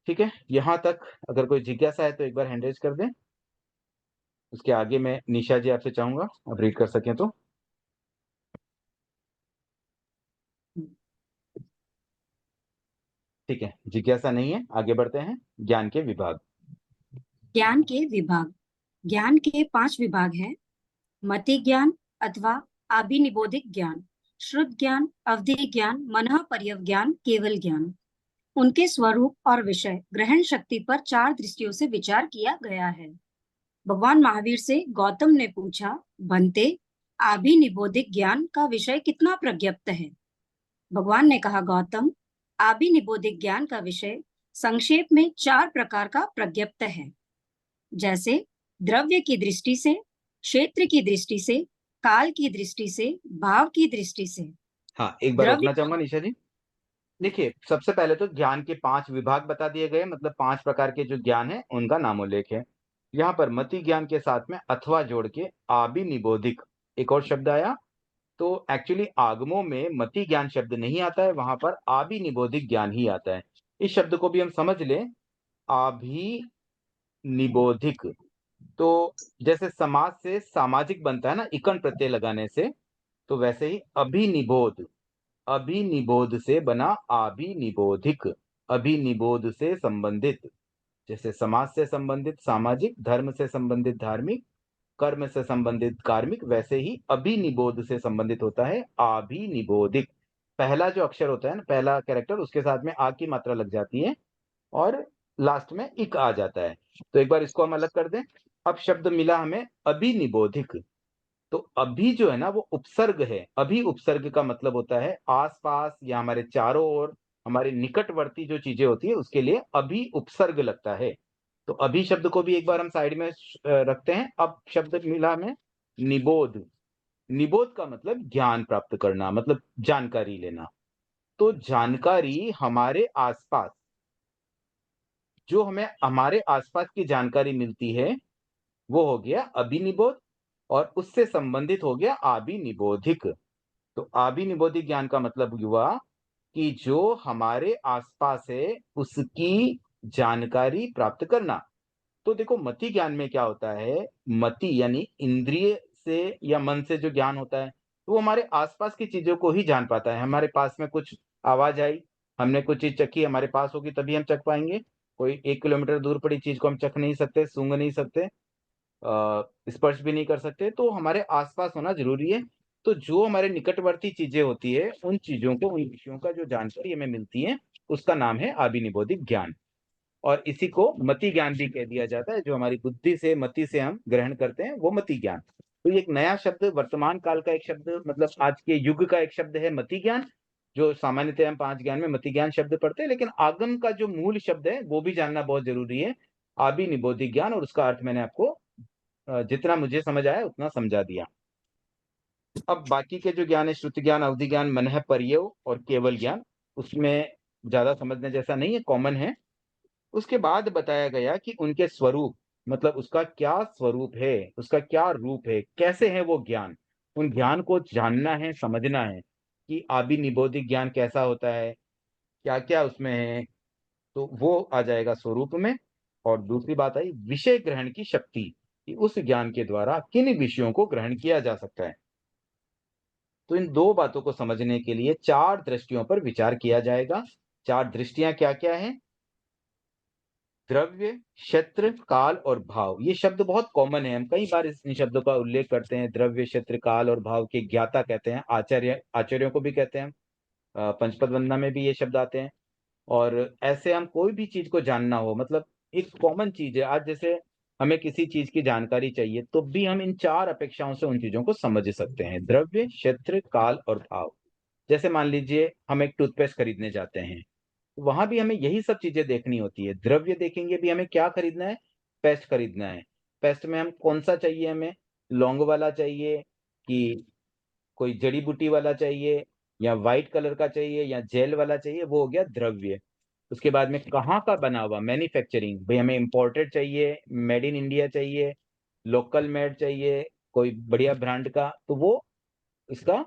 ठीक है, यहां तक अगर कोई जिज्ञासा है तो एक बार हैंड रेज कर दें। उसके आगे मैं निशा जी आपसे चाहूंगा अब रीड कर सकें तो। ठीक है, जिज्ञासा नहीं है, आगे बढ़ते हैं। ज्ञान के विभाग। ज्ञान के विभाग। ज्ञान के 5 विभाग हैं। मति ज्ञान अथवा अभिनिबोधिक ज्ञान, श्रुत ज्ञान, अवधि ज्ञान, मनः पर्यव ज्ञान, केवल ज्ञान। उनके स्वरूप और विषय ग्रहण शक्ति पर 4 दृष्टियों से विचार किया गया है। भगवान महावीर से गौतम ने पूछा, बनते, अभिनिबोधिक ज्ञान का विषय कितना प्रज्ञप्त है? भगवान ने कहा, गौतम, अभिनिबोधिक ज्ञान का विषय संक्षेप में 4 प्रकार का प्रज्ञप्त है, जैसे द्रव्य की दृष्टि से, क्षेत्र की दृष्टि से, काल की दृष्टि से, भाव की दृष्टि से। हाँ, एक बार द्रव्य रोकना चाहूंगा निशा जी। देखिए, सबसे पहले तो ज्ञान के 5 विभाग बता दिए गए, मतलब 5 प्रकार के जो ज्ञान है उनका नामोल्लेख है। यहाँ पर मति ज्ञान के साथ में अथवा जोड़ के आभिनिबोधिक एक और शब्द आया। तो एक्चुअली आगमों में मति ज्ञान शब्द नहीं आता है, वहां पर आभिनिबोधिक ज्ञान ही आता है। इस शब्द को भी हम समझ लें, आभिनिबोधिक। तो जैसे समाज से सामाजिक बनता है ना इकन प्रत्यय लगाने से, तो वैसे ही अभिनिबोध, अभिनिबोध से बना आभिनिबोधिक, अभिनिबोध से संबंधित। जैसे समाज से संबंधित सामाजिक, धर्म से संबंधित धार्मिक, कर्म से संबंधित कार्मिक, वैसे ही अभिनिबोध से संबंधित होता है आभिनिबोधिक। पहला जो अक्षर होता है ना, पहला कैरेक्टर, उसके साथ में आ की मात्रा लग जाती है और लास्ट में इक आ जाता है। तो एक बार इसको हम अलग कर दें। अब शब्द मिला हमें अभिनिबोधिक। तो अभी जो है ना वो उपसर्ग है। अभी उपसर्ग का मतलब होता है आसपास या हमारे चारों ओर, हमारे निकटवर्ती जो चीजें होती है उसके लिए अभी उपसर्ग लगता है। तो अभी शब्द को भी एक बार हम साइड में रखते हैं। अब शब्द मिला हमें निबोध। निबोध का मतलब ज्ञान प्राप्त करना, मतलब जानकारी लेना। तो जानकारी हमारे आसपास, जो हमें हमारे आसपास की जानकारी मिलती है वो हो गया अभिनिबोध, और उससे संबंधित हो गया आभिनिबोधिक। तो आभिनिबोधिक ज्ञान का मतलब हुआ कि जो हमारे आसपास है उसकी जानकारी प्राप्त करना। तो देखो, मति ज्ञान में क्या होता है, मति यानी इंद्रिय से या मन से जो ज्ञान होता है वो हमारे आसपास की चीजों को ही जान पाता है। हमारे पास में कुछ आवाज आई, हमने कुछ चीज चखी, हमारे पास होगी तभी हम चख पाएंगे। कोई 1 किलोमीटर दूर पड़ी चीज को हम चख नहीं सकते, सूंघ नहीं सकते, स्पर्श भी नहीं कर सकते। तो हमारे आसपास होना जरूरी है। तो जो हमारे निकटवर्ती चीजें होती है उन चीजों को, उन विषयों का जो जानकारी हमें मिलती है उसका नाम है आभिनिबोधिक ज्ञान। और इसी को मति ज्ञान भी कह दिया जाता है। जो हमारी बुद्धि से, मति से हम ग्रहण करते हैं वो मति ज्ञान। तो ये एक नया शब्द, वर्तमान काल का एक शब्द, मतलब आज के युग का एक शब्द है मति ज्ञान। जो सामान्यतः हम 5 ज्ञान में मति ज्ञान शब्द पढ़ते हैं, लेकिन आगम का जो मूल शब्द है वो भी जानना बहुत जरूरी है, आभिनिबोधिक ज्ञान। और उसका अर्थ मैंने आपको जितना मुझे समझ आया उतना समझा दिया। अब बाकी के जो ज्ञान है, श्रुति ज्ञान, अवधि ज्ञान, मनः पर्यय और केवल ज्ञान, उसमें ज्यादा समझने जैसा नहीं है, कॉमन है। उसके बाद बताया गया कि उनके स्वरूप, मतलब उसका क्या स्वरूप है, उसका क्या रूप है, कैसे है वो ज्ञान। उन ज्ञान को जानना है, समझना है कि आभिनिबोधिक ज्ञान कैसा होता है, क्या क्या उसमें है, तो वो आ जाएगा स्वरूप में। और दूसरी बात आई विषय ग्रहण की शक्ति, कि उस ज्ञान के द्वारा किन विषयों को ग्रहण किया जा सकता है। तो इन दो बातों को समझने के लिए 4 दृष्टियों पर विचार किया जाएगा। 4 दृष्टियां क्या क्या हैं? द्रव्य, क्षेत्र, काल और भाव। ये शब्द बहुत कॉमन है, हम कई बार इन शब्दों का उल्लेख करते हैं। द्रव्य, क्षेत्र, काल और भाव के ज्ञाता कहते हैं, आचार्यों को भी कहते हैं। पंचपद वंदना में भी ये शब्द आते हैं। और ऐसे हम कोई भी चीज को जानना हो, मतलब एक कॉमन चीज है। आज जैसे हमें किसी चीज की जानकारी चाहिए तो भी हम इन 4 अपेक्षाओं से उन चीजों को समझ सकते हैं, द्रव्य, क्षेत्र, काल और भाव। जैसे मान लीजिए हम एक टूथपेस्ट खरीदने जाते हैं, वहां भी हमें यही सब चीजें देखनी होती है। द्रव्य देखेंगे भी, हमें क्या खरीदना है, पेस्ट खरीदना है। पेस्ट में हम कौन सा चाहिए, हमें लौंग वाला चाहिए कि कोई जड़ी बूटी वाला चाहिए, या व्हाइट कलर का चाहिए, या जेल वाला चाहिए, वो हो गया द्रव्य। उसके बाद में कहाँ का बना हुआ, मैन्युफैक्चरिंग, भाई हमें इम्पोर्टेड चाहिए, मेड इन इंडिया चाहिए, लोकल मेड चाहिए, कोई बढ़िया ब्रांड का, तो वो इसका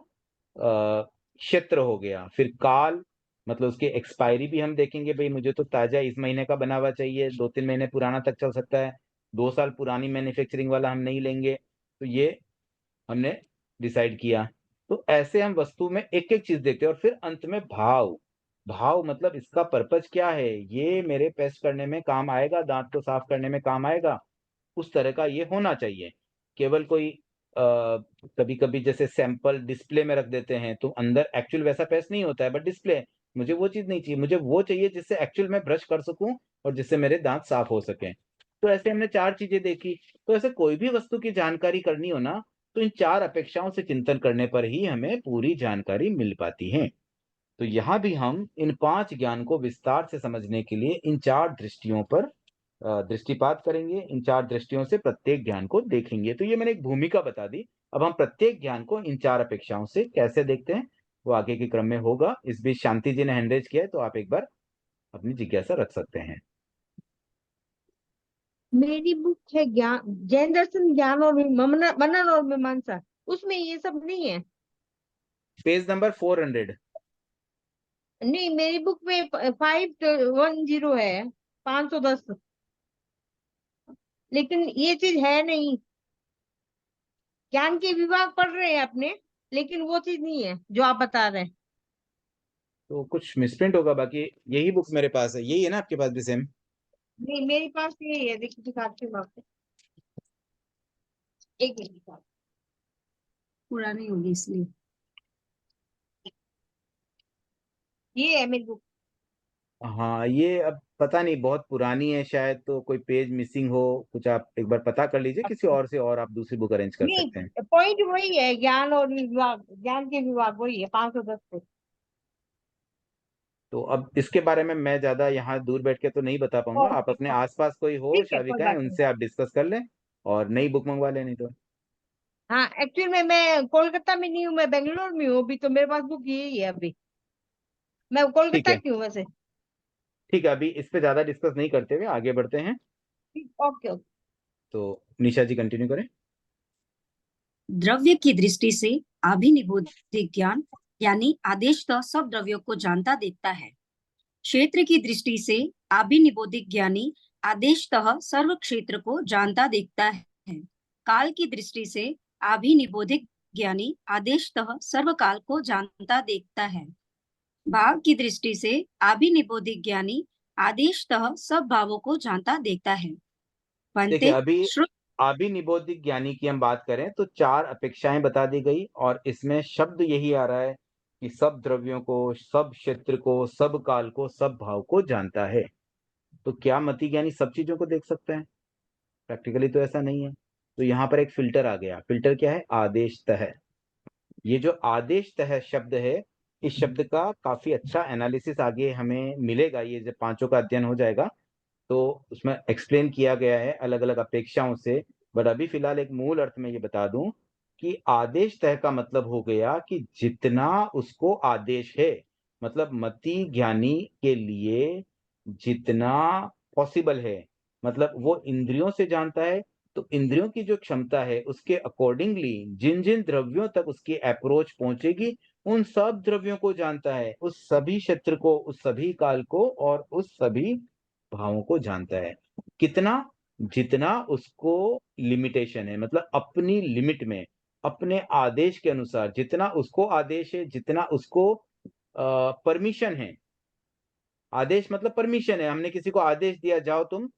क्षेत्र हो गया। फिर काल, मतलब उसकी एक्सपायरी भी हम देखेंगे, भाई मुझे तो ताजा इस महीने का बना हुआ चाहिए, 2-3 महीने पुराना तक चल सकता है, 2 साल पुरानी मैन्युफैक्चरिंग वाला हम नहीं लेंगे। तो ये हमने डिसाइड किया। तो ऐसे हम वस्तु में एक एक चीज देखते हैं। और फिर अंत में भाव। भाव मतलब इसका पर्पज क्या है, ये मेरे पेस्ट करने में काम आएगा, दांत को साफ करने में काम आएगा, उस तरह का ये होना चाहिए। केवल कोई कभी कभी जैसे सैंपल डिस्प्ले में रख देते हैं तो अंदर एक्चुअल वैसा पेस्ट नहीं होता है, बट डिस्प्ले, मुझे वो चीज नहीं चाहिए, मुझे वो चाहिए जिससे एक्चुअल में ब्रश कर सकूं और जिससे मेरे दांत साफ हो सके। तो ऐसे हमने 4 चीजें देखी। तो ऐसे कोई भी वस्तु की जानकारी करनी हो ना, तो इन 4 अपेक्षाओं से चिंतन करने पर ही हमें पूरी जानकारी मिल पाती है। तो यहाँ भी हम इन 5 ज्ञान को विस्तार से समझने के लिए इन 4 दृष्टियों पर दृष्टिपात करेंगे। इन 4 दृष्टियों से प्रत्येक ज्ञान को देखेंगे। तो ये मैंने एक भूमिका बता दी। अब हम प्रत्येक ज्ञान को इन 4 अपेक्षाओं से कैसे देखते हैं वो आगे के क्रम में होगा। इस बीच शांति जी ने हैंड रेज किया है, तो आप एक बार अपनी जिज्ञासा रख सकते हैं। मेरी बुक है ज्ञान, जैन दर्शन ज्ञान और मनन और मीमांसा, उसमें ये सब नहीं है। Page number 400। नहीं, मेरी बुक में 510 है, 510, लेकिन ये चीज है नहीं। ज्ञान के विभाग पढ़ रहे हैं अपने, लेकिन वो चीज नहीं है जो आप बता रहे हैं। तो कुछ मिसप्रिंट होगा, बाकी यही बुक मेरे पास है। यही है ना आपके पास भी सेम? नहीं, मेरे पास यही है, देखिए दिखाती हूँ आपको, एक मिनट। पुरानी होगी इसलिए। ये है मेरी बुक। हाँ, ये अब पता नहीं, बहुत पुरानी है शायद, तो कोई पेज मिसिंग हो कुछ, आप एक बार पता कर लीजिए किसी और से, और आप दूसरी बुक अरेंज कर सकते हैं। नहीं, पॉइंट वही है, ज्ञान और विभाग, ज्ञान के विभाग वही है, 510 पे। तो अब इसके बारे में मैं ज्यादा यहाँ दूर बैठ के तो नहीं बता पाऊंगा। आप ओके, अपने आसपास कोई हो ठीक है, कोई शाविकाएं, बात नहीं। उनसे आप डिस्कस कर लें और नई बुक मंगवा लें, नहीं तो। हाँ, एक्चुअली मैं कोलकाता में नहीं हूँ, मैं बेंगलोर में हूँ अभी, तो मेरे पास बुक यही है अभी। मैं ठीक कोलकाता है, की हूँ वैसे। ठीक है, अभी इस पे ज्यादा डिस्कस नहीं करते हुए आगे बढ़ते हैं। Okay okay. तो निशा जी कंटिन्यू करें। द्रव्य की दृष्टि से आभिनिबोधिक ज्ञान यानी आदेशतः सब द्रव्यों को जानता देखता है। क्षेत्र की दृष्टि से आभिनिबोधिक ज्ञानी आदेशतः सर्व क्षेत्र को जानता देखता है। काल की दृष्टि से आभिनिबोधिक ज्ञानी आदेशतः सर्व काल को जानता देखता है। भाव की दृष्टि से आभिनिबोधिक ज्ञानी आदेशतः सब भावों को जानता देखता है। देखिए, पंते अभी श्रुत आभिनिबोधिक ज्ञानी की हम बात करें तो 4 अपेक्षाएं बता दी गई और इसमें शब्द यही आ रहा है कि सब द्रव्यों को, सब क्षेत्र को, सब काल को, सब भाव को जानता है। तो क्या मति ज्ञानी सब चीजों को देख सकता है? प्रैक्टिकली तो ऐसा नहीं है। तो यहाँ पर एक फिल्टर आ गया। फिल्टर क्या है? आदेशतः। ये जो आदेशतः शब्द है, इस शब्द का काफी अच्छा एनालिसिस आगे हमें मिलेगा। ये जब 5 का अध्ययन हो जाएगा तो उसमें एक्सप्लेन किया गया है अलग अलग अपेक्षाओं से। बट अभी फिलहाल एक मूल अर्थ में ये बता दूं कि आदेश तय का मतलब हो गया कि जितना उसको आदेश है, मतलब मति ज्ञानी के लिए जितना पॉसिबल है, मतलब वो इंद्रियों से जानता है, तो इंद्रियों की जो क्षमता है उसके अकॉर्डिंगली जिन जिन द्रव्यों तक उसकी अप्रोच पहुंचेगी, उन सब द्रव्यों को जानता है, उस सभी क्षेत्र को, उस सभी काल को और उस सभी भावों को जानता है। कितना? जितना उसको लिमिटेशन है, मतलब अपनी लिमिट में, अपने आदेश के अनुसार जितना उसको आदेश है, जितना उसको परमिशन है। आदेश मतलब परमिशन है। हमने किसी को आदेश दिया, जाओ तुम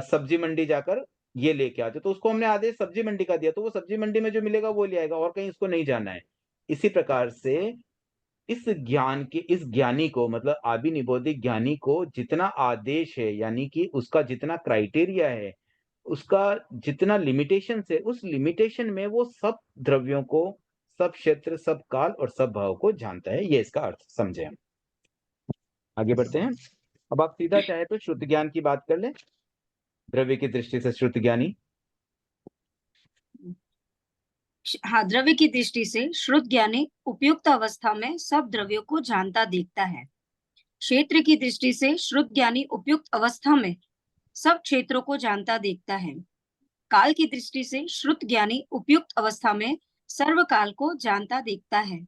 सब्जी मंडी जाकर ये लेके आ जाओ, तो उसको हमने आदेश सब्जी मंडी का दिया, तो वो सब्जी मंडी में जो मिलेगा वो ले आएगा और कहीं उसको नहीं जाना है। इसी प्रकार से इस ज्ञान के, इस ज्ञानी को, मतलब आभिनिबोधिक ज्ञानी को जितना आदेश है, यानी कि उसका जितना क्राइटेरिया है, उसका जितना लिमिटेशन है, उस लिमिटेशन में वो सब द्रव्यों को, सब क्षेत्र, सब काल और सब भाव को जानता है। ये इसका अर्थ समझे हम। आगे बढ़ते हैं। अब आप सीधा चाहे तो शुद्ध ज्ञान की बात कर लें। द्रव्य की दृष्टि से शुद्ध ज्ञानी। हाँ, द्रव्य की दृष्टि से शुद्ध ज्ञानी उपयुक्त अवस्था में सब द्रव्यों को जानता देखता है। क्षेत्र की दृष्टि से शुद्ध ज्ञानी उपयुक्त अवस्था में सब क्षेत्रों को जानता देखता है। काल की दृष्टि से शुद्ध ज्ञानी उपयुक्त अवस्था में सर्व काल को जानता देखता है।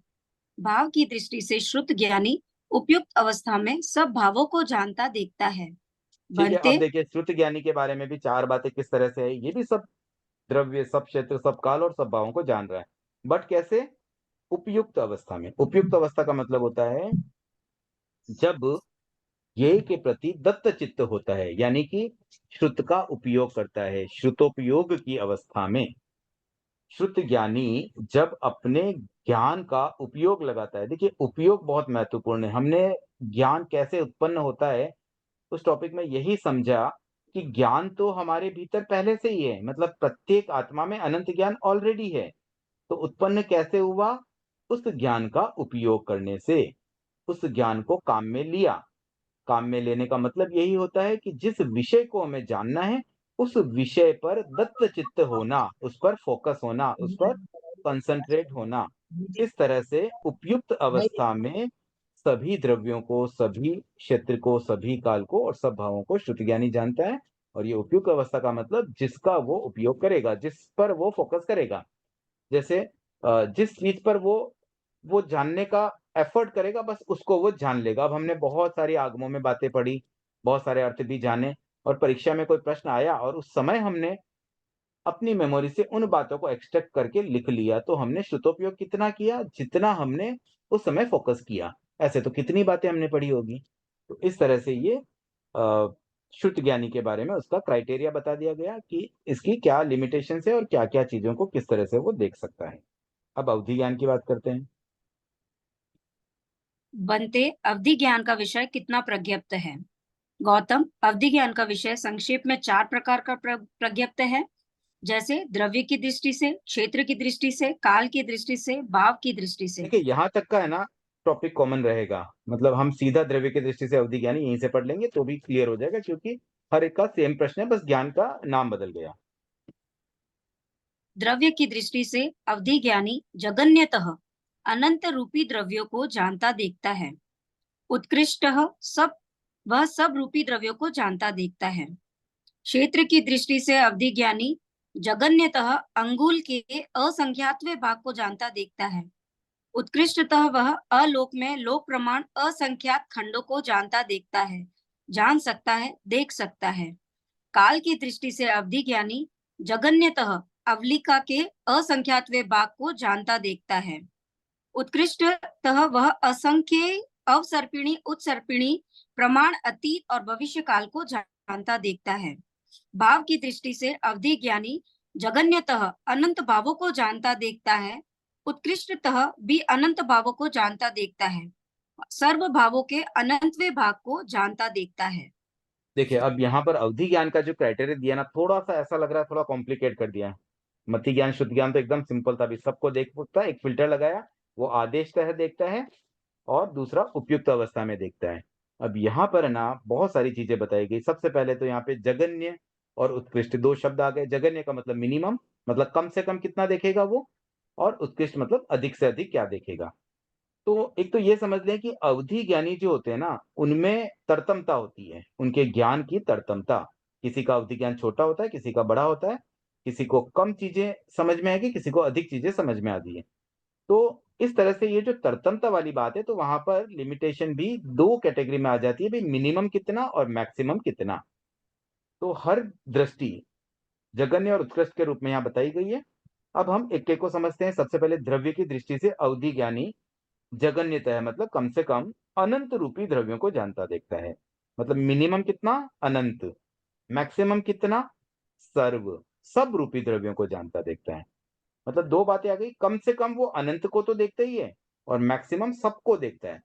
भाव की दृष्टि से शुद्ध ज्ञानी उपयुक्त अवस्था में सब भावों को जानता देखता है। ठीक है, अब बनते देखिए शुद्ध ज्ञानी के बारे में भी 4 बातें किस तरह से है। ये भी सब द्रव्य, सब क्षेत्र, सब काल और सब भावों को जान रहा है, बट कैसे? उपयुक्त अवस्था में। उपयुक्त अवस्था का मतलब होता है जब ये के प्रति दत्त चित्त होता है, यानी कि श्रुत का उपयोग करता है, श्रुतोपयोग की अवस्था में। श्रुत ज्ञानी जब अपने ज्ञान का उपयोग लगाता है, देखिए उपयोग बहुत महत्वपूर्ण है। हमने ज्ञान कैसे उत्पन्न होता है उस टॉपिक में यही समझा कि ज्ञान तो हमारे भीतर पहले से ही है, मतलब प्रत्येक आत्मा में अनंत ज्ञान ऑलरेडी है। तो उत्पन्न कैसे हुआ? उस ज्ञान का उपयोग करने से। उस ज्ञान को काम में लिया। काम में लेने का मतलब यही होता है कि जिस विषय को हमें जानना है, उस विषय पर दत्त चित्त होना, उस पर फोकस होना, उस पर कंसंट्रेट होना। इस तरह से उपयुक्त अवस्था में सभी द्रव्यों को, सभी क्षेत्र को, सभी काल को और सब भावों को श्रुति ज्ञानी जानता है। और ये उपयुक्त अवस्था का मतलब जिसका वो उपयोग करेगा, जिस पर वो फोकस करेगा। जैसे जिस चीज पर वो जानने का एफर्ट करेगा, बस उसको वो जान लेगा। अब हमने बहुत सारी आगमों में बातें पढ़ी, बहुत सारे अर्थ भी जाने, और परीक्षा में कोई प्रश्न आया और उस समय हमने अपनी मेमोरी से उन बातों को एक्सट्रैक्ट करके लिख लिया, तो हमने श्रुतोपयोग कितना किया? जितना हमने उस समय फोकस किया। ऐसे तो कितनी बातें हमने पढ़ी होगी। तो इस तरह से ये शुद्ध ज्ञानी के बारे में उसका क्राइटेरिया बता दिया गया कि इसकी क्या लिमिटेशन है और क्या क्या चीजों को किस तरह से वो देख सकता है। अब अवधि ज्ञान की बात करते हैं। बनते, अवधि ज्ञान का विषय कितना प्रज्ञप्त है? गौतम, अवधि ज्ञान का विषय संक्षेप में 4 प्रकार का प्रज्ञप्त है, जैसे द्रव्य की दृष्टि से, क्षेत्र की दृष्टि से, काल की दृष्टि से, भाव की दृष्टि से। देखिए यहाँ तक का है ना, टॉपिक कॉमन रहेगा। मतलब हम सीधा द्रव्य की दृष्टि से अवधि ज्ञानी यहीं से पढ़ लेंगे तो भी क्लियर हो जाएगा, क्योंकि हर एक का सेम प्रश्न है, बस ज्ञान का नाम बदल गया। द्रव्य की दृष्टि से अवधि ज्ञानी जगन्यतः अनंत रूपी द्रव्यों को जानता देखता है। उत्कृष्टः वह सब रूपी द्रव्यों को जानता देखता है। क्षेत्र की दृष्टि से अवधि ज्ञानी जगन्यतः अंगुल के असंख्यातवें भाग को जानता देखता है। उत्कृष्टतः वह अलोक में लोक प्रमाण असंख्यात खंडों को जानता देखता है, जान सकता है, देख सकता है। काल की दृष्टि से अवधि ज्ञानी जगन्यतः अवलिका के असंख्यातवें भाग को जानता देखता है। उत्कृष्टतः वह असंख्य अवसर्पिणी, उत्सर्पिणी, प्रमाण, अतीत और भविष्य काल को जानता देखता है। भाव की दृष्टि से अवधि ज्ञानी जगन्यतः अनंत भावों को जानता देखता है, उत्कृष्टतः भी अनंत भावों को जानता देखता है, सर्व भावों के अनंतवें भाग को जानता देखता है। देखिए अब यहाँ पर अवधि ज्ञान का जो क्राइटेरिया दिया ना, थोड़ा सा ऐसा लग रहा है, थोड़ा कॉम्प्लिकेट कर दिया है। मति ज्ञान शुद्ध ज्ञान तो एकदम सिंपल था, अभी सबको देख सकता है, एक फिल्टर लगाया, वो आदेश तह देखता है और दूसरा उपयुक्त अवस्था में देखता है। अब यहाँ पर है ना बहुत सारी चीजें बताई गई। सबसे पहले तो यहाँ पे जगन्य और उत्कृष्ट दो शब्द आ गए। जगन्य का मतलब मिनिमम, मतलब कम से कम कितना देखेगा वो, और उत्कृष्ट मतलब अधिक से अधिक क्या देखेगा। तो एक तो ये समझ लें कि अवधि ज्ञानी जो होते हैं ना, उनमें तरतमता होती है, उनके ज्ञान की तरतमता। किसी का अवधि ज्ञान छोटा होता है, किसी का बड़ा होता है, किसी को कम चीजें समझ में आएगी, किसी को अधिक चीजें समझ में आती है। तो इस तरह से ये जो तरतमता वाली बात है, तो वहां पर लिमिटेशन भी दो कैटेगरी में आ जाती है भाई, मिनिमम कितना और मैक्सिमम कितना। तो हर दृष्टि जगन्य और उत्कृष्ट के रूप में यहाँ बताई गई है। अब हम एक एक को समझते हैं। सबसे पहले द्रव्य की दृष्टि से अवधि ज्ञानी जगन्यतः है, मतलब कम से कम अनंत रूपी द्रव्यों को जानता देखता है। मतलब मिनिमम कितना, अनंत, मैक्सिमम कितना, सर्व, सब रूपी द्रव्यों को जानता देखता है। मतलब दो बातें आ गई, कम से कम वो अनंत को तो देखता ही है, और मैक्सिमम सबको देखता है।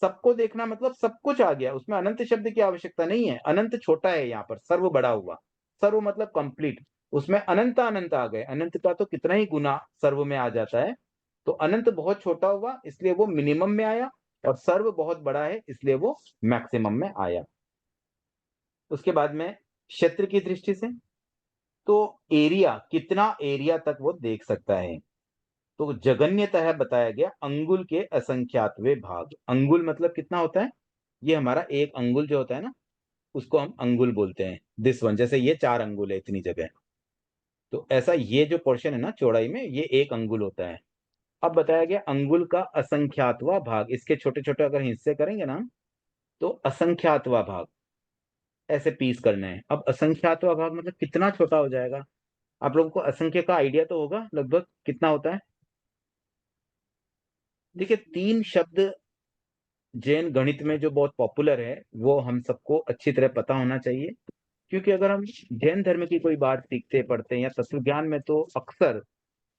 सबको देखना मतलब सब कुछ आ गया, उसमें अनंत शब्द की आवश्यकता नहीं है। अनंत छोटा है, यहाँ पर सर्व बड़ा हुआ। सर्व मतलब कंप्लीट, उसमें अनंत अनंत आ गए। अनंत का तो कितना ही गुना सर्व में आ जाता है। तो अनंत बहुत छोटा हुआ इसलिए वो मिनिमम में आया, और सर्व बहुत बड़ा है इसलिए वो मैक्सिमम में आया। उसके बाद में क्षेत्र की दृष्टि से, तो एरिया, कितना एरिया तक वो देख सकता है। तो जगन्यतः बताया गया अंगुल के असंख्यातवे भाग। अंगुल मतलब कितना होता है, ये हमारा एक अंगुल जो होता है ना, उसको हम अंगुल बोलते हैं। दिस वन, जैसे ये 4 अंगुल है इतनी जगह, तो ऐसा ये जो पोर्शन है ना चौड़ाई में, ये 1 अंगुल होता है। अब बताया गया अंगुल का असंख्यातवा भाग, इसके छोटे छोटे अगर हिस्से करेंगे ना, तो असंख्यातवा भाग ऐसे पीस करना है। अब असंख्यातवा भाग मतलब कितना छोटा हो जाएगा। आप लोगों को असंख्य का आइडिया तो होगा लगभग कितना होता है। देखिए 3 शब्द जैन गणित में जो बहुत पॉपुलर है, वो हम सबको अच्छी तरह पता होना चाहिए। क्योंकि अगर हम जैन धर्म की कोई बात सीखते पढ़ते हैं या तत्व ज्ञान में, तो अक्सर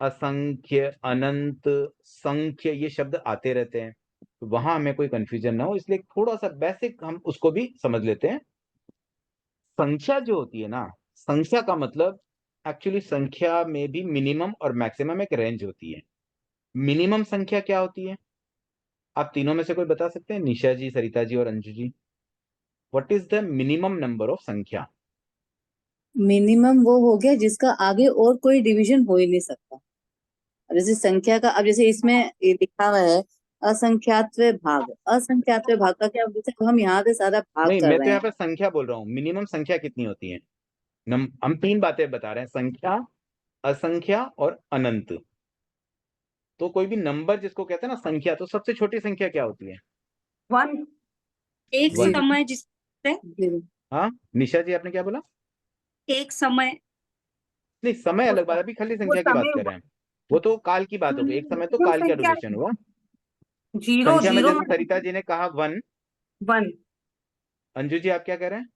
असंख्य, अनंत, संख्य ये शब्द आते रहते हैं। तो वहां हमें कोई कंफ्यूजन ना हो, इसलिए थोड़ा सा बेसिक हम उसको भी समझ लेते हैं। संख्या जो होती है ना, संख्या का मतलब, एक्चुअली संख्या में भी मिनिमम और मैक्सिमम एक रेंज होती है। मिनिमम संख्या क्या होती है, आप तीनों में से कोई बता सकते हैं, निशा जी, सरिता जी और Anju ji. What is the minimum number of संख्या। मिनिमम वो हो गया जिसका आगे और कोई डिवीजन हो ही नहीं सकता। अब जैसे संख्या का, अब जैसे इसमें ये लिखा हुआ है असंख्यातवे भाग। असंख्यातवे भाग का क्या, जैसे हम यहाँ से सारा भाग नहीं, कर मैं तो रहे यहाँ हैं। पे संख्या बोल रहा हूँ। मिनिमम संख्या कितनी होती है। हम 3 बातें बता रहे हैं, संख्या, असंख्या और अनंत। तो कोई भी नंबर जिसको कहते हैं ना संख्या, तो सबसे छोटी संख्या क्या होती है। 1 एक वन। समय जिससे जीरो। हाँ निशा जी, आपने क्या बोला। एक समय नहीं, समय वो अलग बात, अभी खाली वो संख्या की बात समय कर रहे हैं। वो तो काल की बात हो गई, एक समय तो मिनिमम काल का संख्या ड्यूरेशन हुआ। 0 संख्या में 0 जैसे सरिता जी ने कहा 1, 1 अंजू जी आप क्या कह रहे हैं।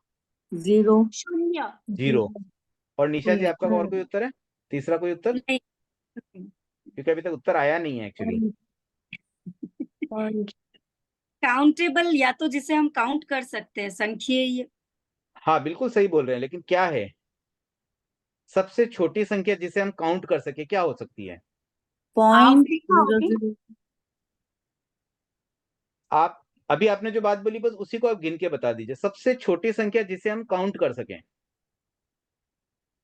जीरो। शून्य 0। और निशा जी आपका और कोई उत्तर है, तीसरा कोई उत्तर, नहीं। क्योंकि अभी तक उत्तर आया नहीं है एक्चुअली। काउंटेबल, या तो जिसे हम काउंट कर सकते हैं, संख्येय। हाँ बिल्कुल सही बोल रहे हैं, लेकिन क्या है सबसे छोटी संख्या जिसे हम काउंट कर सके, क्या हो सकती है। पॉइंट लिखा जीरो होगी। जीरो। आप अभी आपने जो बात बोली, बस उसी को आप गिन के बता दीजिए। सबसे छोटी संख्या जिसे हम काउंट कर सकें।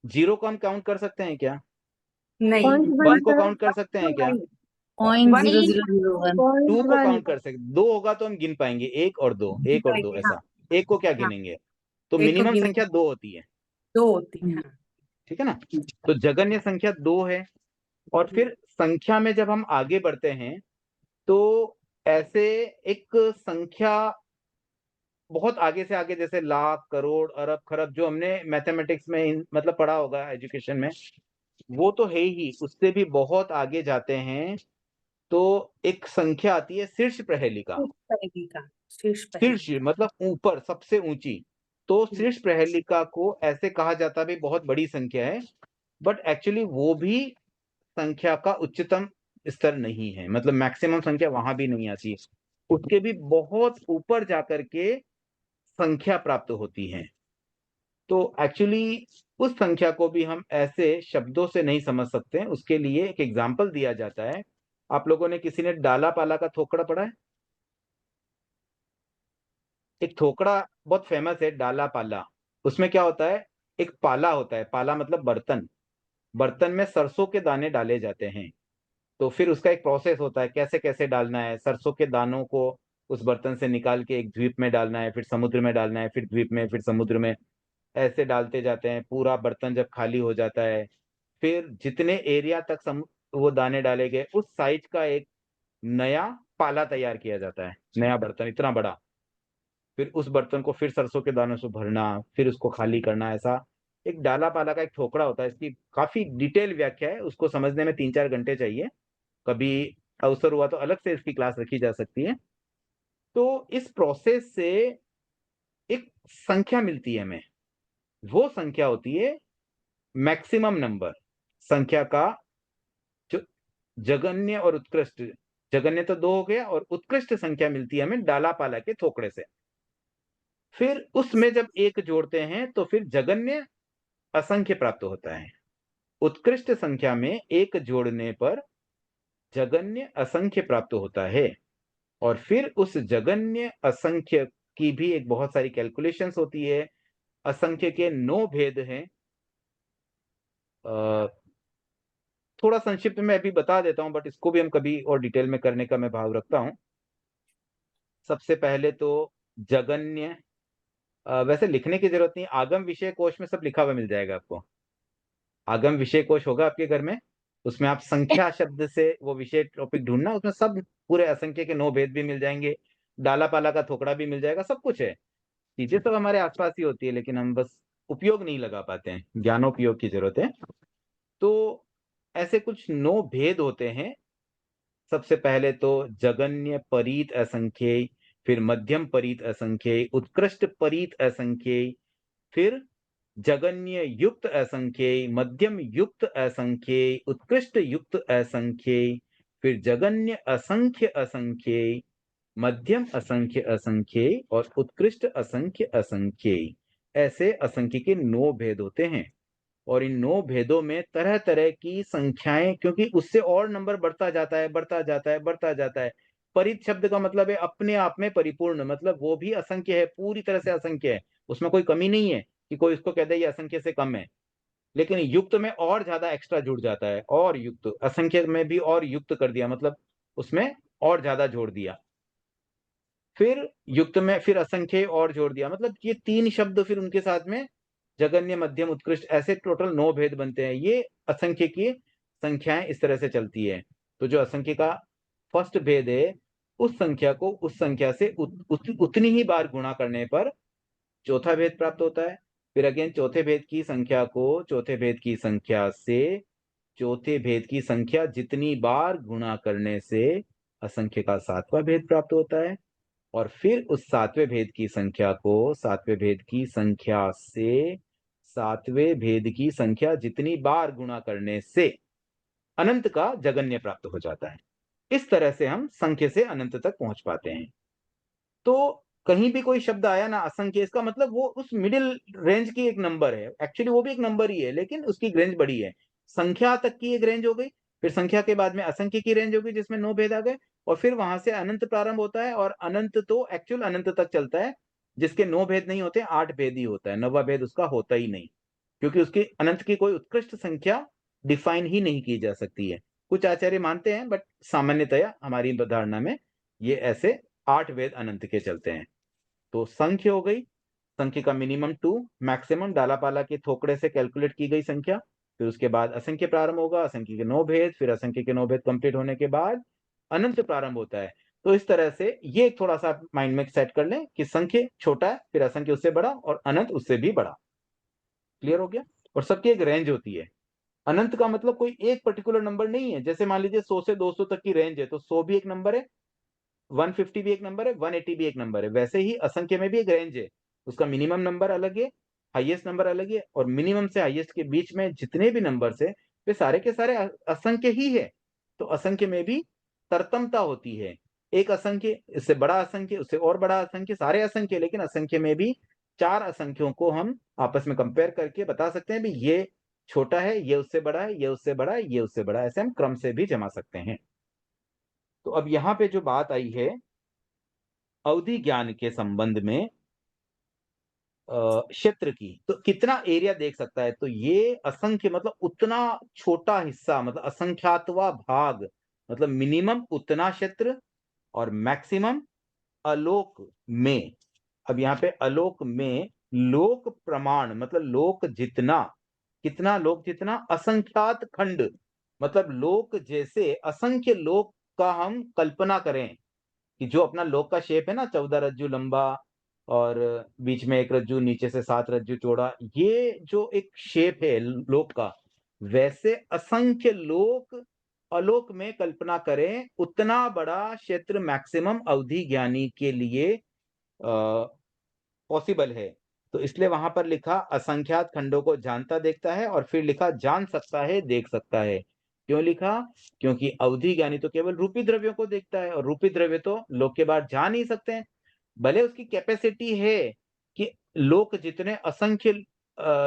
0 को हम काउंट कर सकते हैं क्या। नहीं 1 को काउंट कर सकते हैं क्या। Point One zero is zero zero one. 2 को काउंट कर सकते, 2 होगा तो हम गिन पाएंगे, 1 और 2, 1 और 2 ऐसा। 1 को क्या हाँ, गिनेंगे। तो एक को मिनिमम गिने संख्या 2 होती है, 2 होती है। हाँ। ठीक है ना। तो जगन्य संख्या 2 है। और फिर संख्या में जब हम आगे बढ़ते हैं, तो ऐसे एक संख्या बहुत आगे से आगे, जैसे लाख, करोड़, अरब, खरब, जो हमने मैथमेटिक्स में मतलब पढ़ा होगा एजुकेशन में, वो तो है ही। उससे भी बहुत आगे जाते हैं तो एक संख्या आती है शीर्ष प्रहेलिका। शीर्ष शीर्ष मतलब ऊपर, सबसे ऊंची। तो शीर्ष प्रहेलिका को ऐसे कहा जाता है, भी बहुत बड़ी संख्या है। बट एक्चुअली वो भी संख्या का उच्चतम स्तर नहीं है, मतलब मैक्सिमम संख्या वहां भी नहीं आती है, उसके भी बहुत ऊपर जाकर के संख्या प्राप्त होती है। तो एक्चुअली उस संख्या को भी हम ऐसे शब्दों से नहीं समझ सकते हैं, उसके लिए एक एग्जाम्पल दिया जाता है। आप लोगों ने किसी ने डाला पाला का थोकड़ा पढ़ा है? एक थोकड़ा बहुत फेमस है, डाला पाला। उसमें क्या होता है, एक पाला होता है, पाला मतलब बर्तन, बर्तन में सरसों के दाने डाले जाते हैं। तो फिर उसका एक प्रोसेस होता है, कैसे कैसे डालना है, सरसों के दानों को उस बर्तन से निकाल के एक द्वीप में डालना है, फिर समुद्र में डालना है, फिर द्वीप में, फिर समुद्र में, ऐसे डालते जाते हैं। पूरा बर्तन जब खाली हो जाता है, फिर जितने एरिया तक वो दाने डाले गए उस साइज का एक नया पाला तैयार किया जाता है, नया बर्तन इतना बड़ा। फिर उस बर्तन को फिर सरसों के दानों से भरना, फिर उसको खाली करना, ऐसा एक डाला पाला का एक ठोकरा होता है। इसकी काफी डिटेल व्याख्या है, उसको समझने में 3-4 घंटे चाहिए। कभी अवसर हुआ तो अलग से इसकी क्लास रखी जा सकती है। तो इस प्रोसेस से एक संख्या मिलती है हमें, वो संख्या होती है मैक्सिमम नंबर। संख्या का जो जगन्य और उत्कृष्ट, जगन्य तो 2 हो गया, और उत्कृष्ट संख्या मिलती है हमें डाला पाला के थोकड़े से। फिर उसमें जब 1 जोड़ते हैं तो फिर जगन्य असंख्य प्राप्त होता है। उत्कृष्ट संख्या में 1 जोड़ने पर जगन्य असंख्य प्राप्त होता है। और फिर उस जगन्य असंख्य की भी एक बहुत सारी कैलकुलेशंस होती है। असंख्य के 9 भेद हैं। थोड़ा संक्षिप्त में अभी बता देता हूं, बट इसको भी हम कभी और डिटेल में करने का मैं भाव रखता हूं। सबसे पहले तो जगन्य, वैसे लिखने की जरूरत नहीं, आगम विषय कोश में सब लिखा हुआ मिल जाएगा आपको। आगम विषय कोश होगा आपके घर में, उसमें आप संख्या शब्द से वो विषय टॉपिक ढूंढना, उसमें सब पूरे असंख्य के 9 भेद भी मिल जाएंगे, डाला पाला का थोकड़ा भी मिल जाएगा, सब कुछ है। चीजें सब हमारे आसपास ही होती है, लेकिन हम बस उपयोग नहीं लगा पाते हैं, ज्ञानोपयोग की जरूरत है। तो ऐसे कुछ 9 भेद होते हैं। सबसे पहले तो जगन्य परीत असंख्येय, फिर मध्यम परीत असंख्येय, उत्कृष्ट परीत असंख्येय, फिर जगन्य युक्त असंख्येय, मध्यम युक्त असंख्येय, उत्कृष्ट युक्त असंख्येय, फिर जगन्य असंख्य असंख्येय, मध्यम असंख्य असंख्येय और उत्कृष्ट असंख्य असंख्येय। ऐसे असंख्य के 9 भेद होते हैं। और इन 9 भेदों में तरह तरह की संख्याएं, क्योंकि उससे और नंबर बढ़ता जाता है, बढ़ता जाता है, बढ़ता जाता है। परित शब्द का मतलब है अपने आप में परिपूर्ण, मतलब वो भी असंख्य है, पूरी तरह से असंख्य है, उसमें कोई कमी नहीं है कि कोई उसको कह दे ये असंख्य से कम है। लेकिन युक्त में और ज्यादा एक्स्ट्रा जुड़ जाता है, और युक्त असंख्य में भी और युक्त कर दिया, मतलब उसमें और ज्यादा जोड़ दिया। फिर युक्त में फिर असंख्य और जोड़ दिया, मतलब ये 3 शब्द फिर उनके साथ में जगन्य, मध्यम, उत्कृष्ट, ऐसे टोटल 9 भेद बनते हैं। ये असंख्य की संख्याएं इस तरह से चलती है। तो जो असंख्य का फर्स्ट भेद है, उस संख्या को उस संख्या से उतनी ही बार गुणा करने पर चौथा भेद प्राप्त होता है। फिर अगेन चौथे भेद की संख्या को चौथे भेद की संख्या से चौथे भेद की संख्या जितनी बार गुणा करने से असंख्य का 7वां भेद प्राप्त होता है। और फिर उस 7वें भेद की संख्या को 7वें भेद की संख्या से 7वें भेद की संख्या जितनी बार गुणा करने से अनंत का जगन्य प्राप्त हो जाता है। इस तरह से हम संख्य से अनंत तक पहुंच पाते हैं। तो कहीं भी कोई शब्द आया ना असंख्य, इसका मतलब वो उस मिडिल रेंज की एक नंबर है। एक्चुअली वो भी एक नंबर ही है, लेकिन उसकी रेंज बड़ी है। संख्या तक की एक रेंज हो गई, फिर संख्या के बाद में असंख्य की रेंज होगी जिसमें 9 भेद आ गए, और फिर वहां से अनंत प्रारंभ होता है। और अनंत तो एक्चुअल अनंत तक चलता है, जिसके 9 भेद नहीं होते, 8 भेद ही होता है, 9वां भेद उसका होता ही नहीं, क्योंकि उसकी अनंत की कोई उत्कृष्ट संख्या डिफाइन ही नहीं की जा सकती है। कुछ आचार्य मानते हैं, बट सामान्यतया हमारी धारणा में ये ऐसे 8 भेद अनंत के चलते हैं। तो संख्या हो गई, संख्या का मिनिमम 2, मैक्सिमम डाला पाला के थोकड़े से कैलकुलेट की गई संख्या। फिर उसके बाद असंख्य प्रारंभ होगा, असंख्य के 9 भेद, फिर असंख्य के 9 भेद कंप्लीट होने के बाद अनंत प्रारंभ होता है। तो इस तरह से ये थोड़ा सा माइंड में सेट कर लें कि संख्य छोटा है, फिर असंख्य उससे बड़ा, और अनंत उससे भी बड़ा। क्लियर हो गया? और सबकी एक रेंज होती है। अनंत का मतलब कोई एक पर्टिकुलर नंबर नहीं है। जैसे मान लीजिए 100 से 200 तक की रेंज है, तो 100 भी एक नंबर है, 150 भी एक नंबर है, 180 भी एक नंबर है। वैसे ही असंख्य में भी एक रेंज है, उसका मिनिमम नंबर अलग है, हाईएस्ट नंबर अलग है, और मिनिमम से हाईएस्ट के बीच में जितने भी नंबर्स है वे सारे के सारे असंख्य ही है। तो असंख्य में भी तरतमता होती है, एक असंख्य, इससे बड़ा असंख्य, उससे और बड़ा असंख्य, सारे असंख्य, लेकिन असंख्य में भी चार असंख्यों को हम आपस में कंपेयर करके बता सकते हैं भी ये छोटा है, ये उससे बड़ा है, ये उससे बड़ा है, ये उससे बड़ा है, ऐसे हम क्रम से भी जमा सकते हैं। तो अब यहाँ पे जो बात आई है अवधि ज्ञान के संबंध में क्षेत्र की, तो कितना एरिया देख सकता है, तो ये असंख्य मतलब उतना छोटा हिस्सा, मतलब असंख्यातवा भाग, मतलब मिनिमम उतना क्षेत्र और मैक्सिमम अलोक में। अब यहाँ पे अलोक में लोक प्रमाण मतलब लोक जितना, कितना लोक जितना, असंख्यात खंड मतलब लोक जैसे असंख्य लोक का हम कल्पना करें कि जो अपना लोक का शेप है ना, 14 रज्जु लंबा और बीच में एक रज्जू, नीचे से 7 रज्जू चौड़ा, ये जो एक शेप है लोक का, वैसे असंख्य लोक अलोक में कल्पना करें, उतना बड़ा क्षेत्र मैक्सिमम अवधि ज्ञानी के लिए पॉसिबल है। तो इसलिए वहां पर लिखा असंख्यात खंडों को जानता देखता है, और फिर लिखा जान सकता है देख सकता है। क्यों लिखा? क्योंकि अवधि ज्ञानी तो केवल रूपी द्रव्यों को देखता है, और रूपी द्रव्य तो लोक के बाहर जा नहीं सकते हैं। भले उसकी कैपेसिटी है कि लोक जितने असंख्य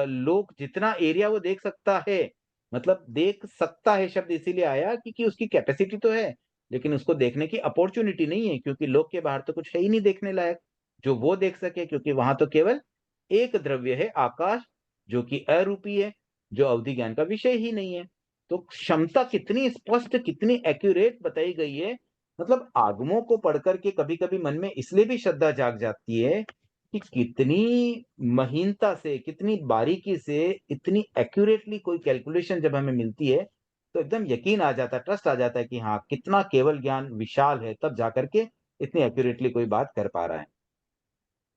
लोक जितना एरिया वो देख सकता है, मतलब देख सकता है शब्द इसीलिए आया क्योंकि उसकी कैपेसिटी तो है, लेकिन उसको देखने की अपॉर्चुनिटी नहीं है, क्योंकि लोक के बाहर तो कुछ है ही नहीं देखने लायक जो वो देख सके, क्योंकि वहां तो केवल एक द्रव्य है आकाश, जो कि अरूपी है, जो अवधि ज्ञान का विषय ही नहीं है। तो क्षमता कितनी स्पष्ट, कितनी एक्यूरेट बताई गई है, मतलब आगमों को पढ़कर के कभी कभी मन में इसलिए भी श्रद्धा जाग जाती है कि कितनी महीनता से, कितनी बारीकी से, इतनी एक्यूरेटली कोई कैलकुलेशन जब हमें मिलती है तो एकदम यकीन आ जाता है, ट्रस्ट आ जाता है कि हाँ कितना केवल ज्ञान विशाल है, तब जाकर के इतनी एक्यूरेटली कोई बात कर पा रहा है।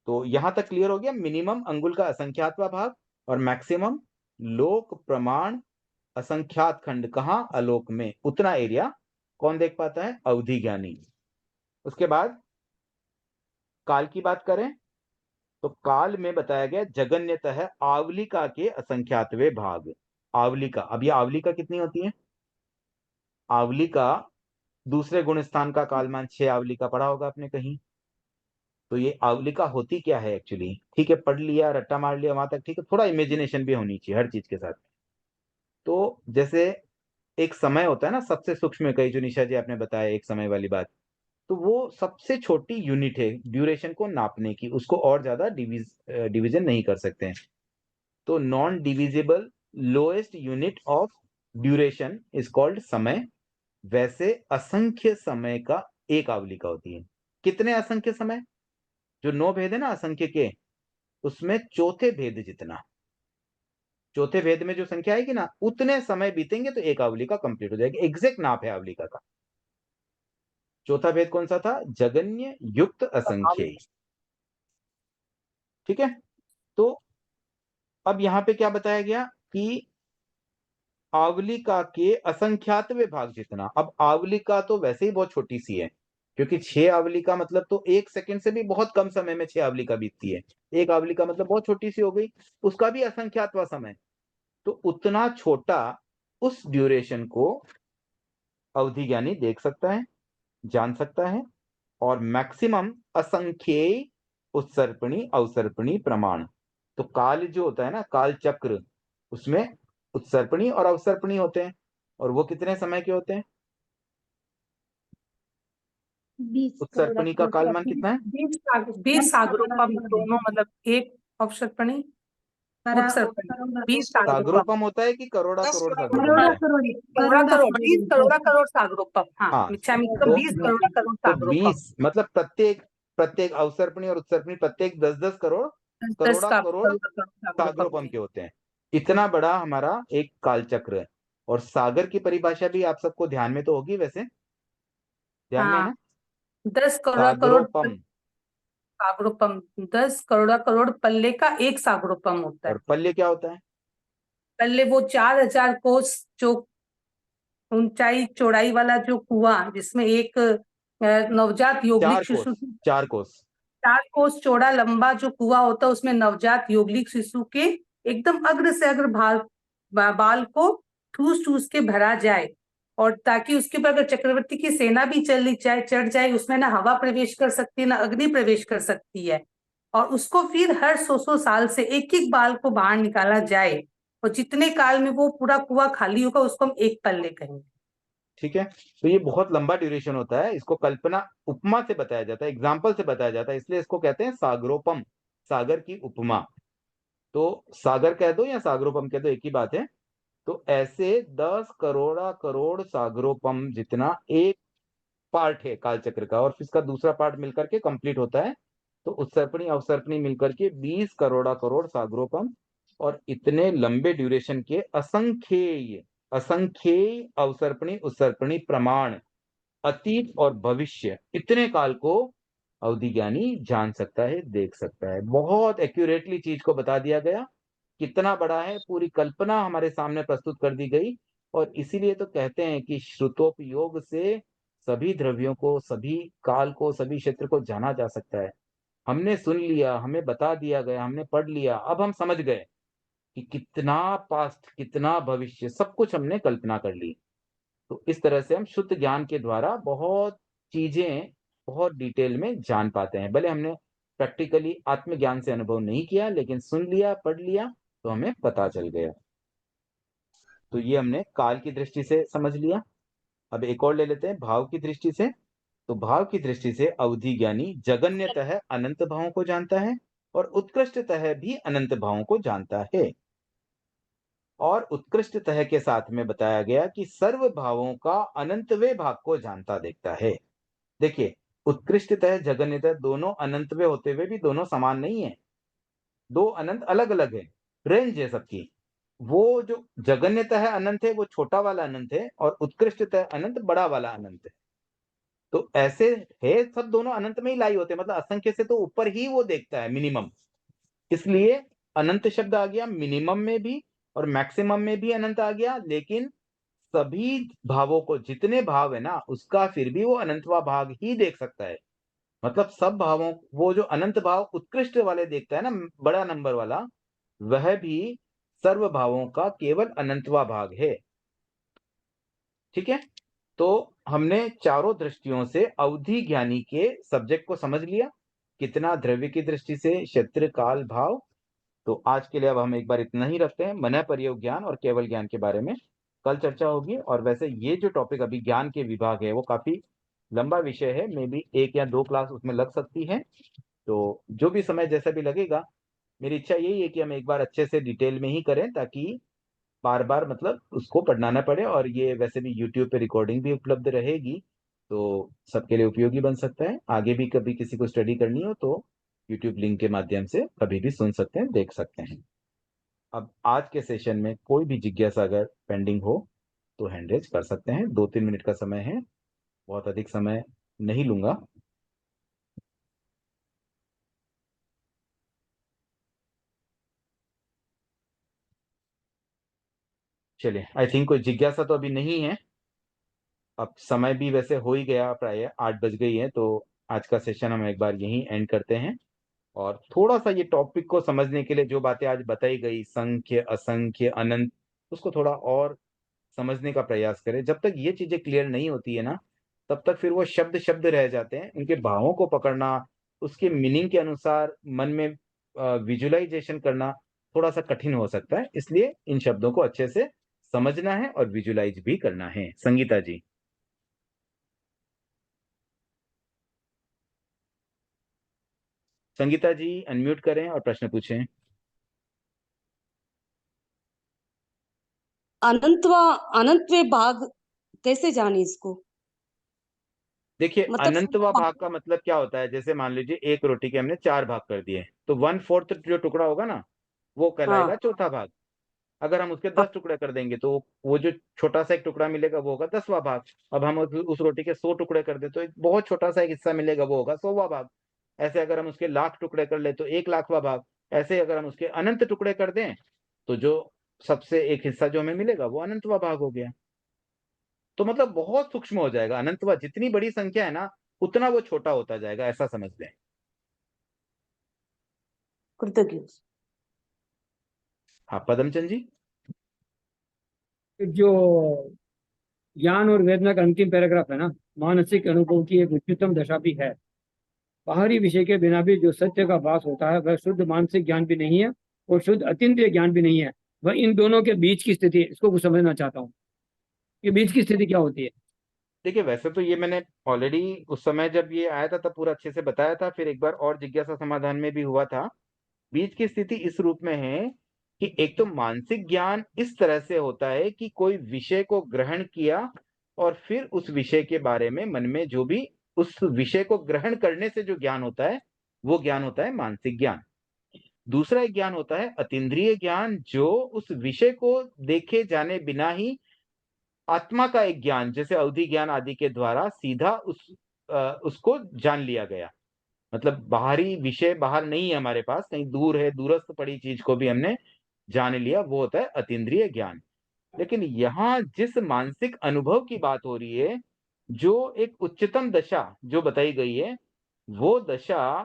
तो यहां तक क्लियर हो गया, मिनिमम अंगुल का असंख्यातवा भाग और मैक्सिमम लोक प्रमाण असंख्यात खंड कहां? अलोक में, उतना एरिया कौन देख पाता है? अवधि ज्ञानी। उसके बाद काल की बात करें तो काल में बताया गया जगन्यतः आवलिका के असंख्यातवे भाग। आवलिका, अब ये आवलिका कितनी होती है? आवलिका दूसरे गुण स्थान का कालमान 6 आवलिका पढ़ा होगा आपने कहीं। तो ये आवलिका होती क्या है एक्चुअली? ठीक है, पढ़ लिया, रट्टा मार लिया वहां तक, ठीक है, थोड़ा इमेजिनेशन भी होनी चाहिए हर चीज के साथ। तो जैसे एक समय होता है ना, सबसे सूक्ष्म कही जो निशा जी आपने बताया एक समय वाली बात, तो वो सबसे छोटी यूनिट है ड्यूरेशन को नापने की, उसको और ज्यादा डिवीजन नहीं कर सकते हैं। तो non divisible lowest unit of duration is called समय। वैसे असंख्य समय का एक आवलिका होती है। कितने असंख्य समय? जो 9 भेद है ना असंख्य के, उसमें चौथे भेद जितना, चौथे भेद में जो संख्या आएगी ना, उतने समय बीतेंगे तो एक आवलिका कंप्लीट हो जाएगी। एग्जैक्ट नाप है आवलिका का। चौथा भेद कौन सा था? जगन्य युक्त असंख्य। ठीक है, तो अब यहां पे क्या बताया गया कि आवलिका के असंख्यातवे भाग जितना। अब आवलिका तो वैसे ही बहुत छोटी सी है, क्योंकि 6 आवलिका मतलब तो 1 सेकंड से भी बहुत कम समय में 6 आवलिका बीतती है। एक आवलिका मतलब बहुत छोटी सी हो गई, उसका भी असंख्यातवा समय। तो उतना छोटा उस ड्यूरेशन को अवधि ज्ञानी देख सकता है, जान सकता है। और मैक्सिमम असंख्येय उत्सर्पणी अवसर्पणी प्रमाण। तो काल जो होता है ना, काल चक्र, उसमें उत्सर्पणी और अवसर्पणी होते हैं, और वो कितने समय के होते हैं? 20 उत्सर्पणी का कालमान कितना है? 20 सागरोपम दोनों, मतलब एक अवसर्पणी उत्सर्पणी 20 सागरोपम। सागरोपम होता है कि करोड़ा करोड़ सागरोपम करोड़ा होता है? करोड़ करोड़ा करोड़ 20 करोड़ा करोड़ सागरोपम। हाँ, हाँ, मिच्छामित्तम तो 20 करोड़ा करोड़ तो सागरोपम। 20 मतलब प्रत्येक प्रत्येक अवसर्पणी और उत्सर्पणी प्रत्येक 10-10 करोड़ 10 करोड़ा करोड़ सागरोपम सागरोपम के होते हैं। इतना बड़ा हमारा एक कालचक्र है। और सागर की परिभाषा भी आप सबको ध्यान में तो होगी, वैसे ध्यान में है हाँ, ना? 10 करोड़ा करोड़ सागरोपम। सागरोपम, 10 करोड़ा करोड़ पल्ले का एक सागरोपम होता है। और पल्ले क्या होता है? पल्ले वो 4000 कोस जो ऊंचाई चौड़ाई वाला जो कुआं, जिसमें एक नवजात चार यौगिक कोस, शिशु, 4 कोस। 4 कोस चौड़ा लंबा जो कुआं होता है उसमें नवजात योगलिक शिशु के एकदम अग्र से अग्र बाल को ठूस ठूस के भरा जाए, और ताकि उसके ऊपर अगर चक्रवर्ती की सेना भी चढ़ जाए, उसमें ना हवा प्रवेश कर सकती है ना अग्नि प्रवेश कर सकती है, और उसको फिर हर 100 साल से एक एक बाल को बाहर निकाला जाए, और जितने काल में वो पूरा कुआं खाली होगा उसको हम एक पल्ले कहेंगे। ठीक है, तो ये बहुत लंबा ड्यूरेशन होता है, इसको कल्पना उपमा से बताया जाता है, एग्जाम्पल से बताया जाता है, इसलिए इसको कहते हैं सागरोपम, सागर की उपमा। तो सागर कह दो या सागरोपम कह दो, एक ही बात है। तो ऐसे 10 करोड़ा करोड़ सागरोपम जितना एक पार्ट है कालचक्र का, और फिर इसका दूसरा पार्ट मिलकर के कंप्लीट होता है। तो उत्सर्पणी अवसर्पणी मिलकर के 20 करोड़ा करोड़ सागरोपम, और इतने लंबे ड्यूरेशन के असंख्येय असंख्येय अवसर्पणी उत्सर्पणी प्रमाण, अतीत और भविष्य, इतने काल को अवधि ज्ञानी जान सकता है, देख सकता है। बहुत एक्यूरेटली चीज को बता दिया गया, कितना बड़ा है, पूरी कल्पना हमारे सामने प्रस्तुत कर दी गई। और इसीलिए तो कहते हैं कि श्रुतोपयोग से सभी द्रव्यों को, सभी काल को, सभी क्षेत्र को जाना जा सकता है। हमने सुन लिया, हमें बता दिया गया, हमने पढ़ लिया, अब हम समझ गए कि कितना पास्ट, कितना भविष्य, सब कुछ हमने कल्पना कर ली। तो इस तरह से हम शुद्ध ज्ञान के द्वारा बहुत चीजें बहुत डिटेल में जान पाते हैं। भले हमने प्रैक्टिकली आत्मज्ञान से अनुभव नहीं किया, लेकिन सुन लिया, पढ़ लिया, तो हमें पता चल गया। तो ये हमने काल की दृष्टि से समझ लिया। अब एक और ले लेते हैं भाव की दृष्टि से। तो भाव की दृष्टि से अवधि ज्ञानी जगन्यतः अनंत भावों को जानता है, और उत्कृष्टतः भी अनंत भावों को जानता है। और उत्कृष्टतः के साथ में बताया गया कि सर्व भावों का अनंतवे भाग को जानता देखता है। देखिए, उत्कृष्टतः जगन्यतः दोनों अनंतवे होते हुए भी दोनों समान नहीं है, दो अनंत अलग अलग है, रेंज है सबकी। वो जो जगन्यतः अनंत है वो छोटा वाला अनंत है, और उत्कृष्टतः अनंत बड़ा वाला अनंत है। तो ऐसे है, सब दोनों अनंत में ही लाई होते हैं, मतलब असंख्य से तो ऊपर ही वो देखता है मिनिमम। इसलिए अनंत शब्द आ गया मिनिमम में भी, और मैक्सिमम में भी अनंत आ गया। लेकिन सभी भावों को, जितने भाव है ना, उसका फिर भी वो अनंतवा भाग ही देख सकता है। मतलब सब भावों, वो जो अनंत भाव उत्कृष्ट वाले देखता है ना, बड़ा नंबर वाला, वह भी सर्व भावों का केवल अनंतवा भाग है। ठीक है, तो हमने चारों दृष्टियों से अवधि ज्ञानी के सब्जेक्ट को समझ लिया, कितना द्रव्य की दृष्टि से, क्षेत्र, काल, भाव। तो आज के लिए अब हम एक बार इतना ही रखते हैं। मन प्रयोग ज्ञान और केवल ज्ञान के बारे में कल चर्चा होगी। और वैसे ये जो टॉपिक अभी ज्ञान के विभाग है वो काफी लंबा विषय है, मे बी 1 या 2 क्लास उसमें लग सकती है। तो जो भी समय जैसा भी लगेगा, मेरी इच्छा यही है कि हम एक बार अच्छे से डिटेल में ही करें, ताकि बार बार मतलब उसको पढ़ना ना पड़े। और ये वैसे भी यूट्यूब पे रिकॉर्डिंग भी उपलब्ध रहेगी, तो सबके लिए उपयोगी बन सकता है। आगे भी कभी किसी को स्टडी करनी हो तो यूट्यूब लिंक के माध्यम से कभी भी सुन सकते हैं, देख सकते हैं। अब आज के सेशन में कोई भी जिज्ञासा अगर पेंडिंग हो तो हैंड रेज कर सकते हैं। 2-3 मिनट का समय है, बहुत अधिक समय नहीं लूंगा। चलिए, आई थिंक कोई जिज्ञासा तो अभी नहीं है। अब समय भी वैसे हो ही गया, प्राय 8 बज गई है, तो आज का सेशन हम एक बार यहीं एंड करते हैं। और थोड़ा सा ये टॉपिक को समझने के लिए जो बातें आज बताई गई, संख्य, असंख्य, अनंत, उसको थोड़ा और समझने का प्रयास करें। जब तक ये चीजें क्लियर नहीं होती है ना, तब तक फिर वो शब्द शब्द रह जाते हैं। उनके भावों को पकड़ना, उसके मीनिंग के अनुसार मन में विजुअलाइजेशन करना थोड़ा सा कठिन हो सकता है। इसलिए इन शब्दों को अच्छे से समझना है और विजुअलाइज भी करना है। संगीता जी। संगीता जी अनम्यूट करें और प्रश्न पूछें। अनंतवे भाग कैसे जाने इसको? देखिए, मतलब अनंतवा भाग का मतलब क्या होता है, जैसे मान लीजिए एक रोटी के हमने 4 भाग कर दिए, तो 1/4 जो टुकड़ा होगा ना, वो हाँ कहलाएगा चौथा भाग। अगर हम उसके हाँ 10 टुकड़े कर देंगे तो वो जो छोटा सा एक टुकड़ा मिलेगा वो होगा 10वां भाग। अब हम उस रोटी के 100 टुकड़े कर दे तो एक बहुत छोटा सा एक हिस्सा मिलेगा, वो होगा 100वां भाग। ऐसे अगर हम उसके 1,00,000 टुकड़े कर ले तो 1,00,000वां भाग। ऐसे अगर हम उसके अनंत टुकड़े कर दें तो जो सबसे एक हिस्सा जो हमें मिलेगा वो अनंतवा भाग हो गया। तो मतलब बहुत सूक्ष्म हो जाएगा अनंतवा, जितनी बड़ी संख्या है ना उतना वो छोटा होता जाएगा, ऐसा समझ लें। कृतज्ञ। हाँ पदमचंद जी। जो ज्ञान और वेदना का अंतिम पैराग्राफ है ना, मानसिक अनुभव की एक उच्चतम दशा भी है। बाहरी विषय के बिना भी जो सत्य का भास होता है वह शुद्ध मानसिक ज्ञान भी नहीं है और शुद्ध अतीन्द्रिय ज्ञान भी नहीं है, वह इन दोनों के बीच की स्थिति है। इसको कुछ समझना चाहता हूँ, ये बीच की स्थिति क्या होती है। देखिए वैसे तो ये मैंने ऑलरेडी उस समय जब ये आया था तब पूरा अच्छे से बताया था, फिर एक बार और जिज्ञासा समाधान में भी हुआ था। बीच की स्थिति इस रूप में है कि एक तो मानसिक ज्ञान इस तरह से होता है कि कोई विषय को ग्रहण किया और फिर उस विषय के बारे में मन में जो भी उस विषय को ग्रहण करने से जो ज्ञान होता है वो ज्ञान होता है मानसिक ज्ञान। दूसरा एक ज्ञान होता है अतीन्द्रिय ज्ञान, जो उस विषय को देखे जाने बिना ही आत्मा का एक ज्ञान, जैसे अवधि ज्ञान आदि के द्वारा सीधा उसको जान लिया गया। मतलब बाहरी विषय बाहर नहीं है हमारे पास, कहीं दूर है, दूरस्थ पड़ी चीज को भी हमने जान लिया, वो होता है अतीन्द्रिय ज्ञान। लेकिन यहाँ जिस मानसिक अनुभव की बात हो रही है, जो एक उच्चतम दशा जो बताई गई है, वो दशा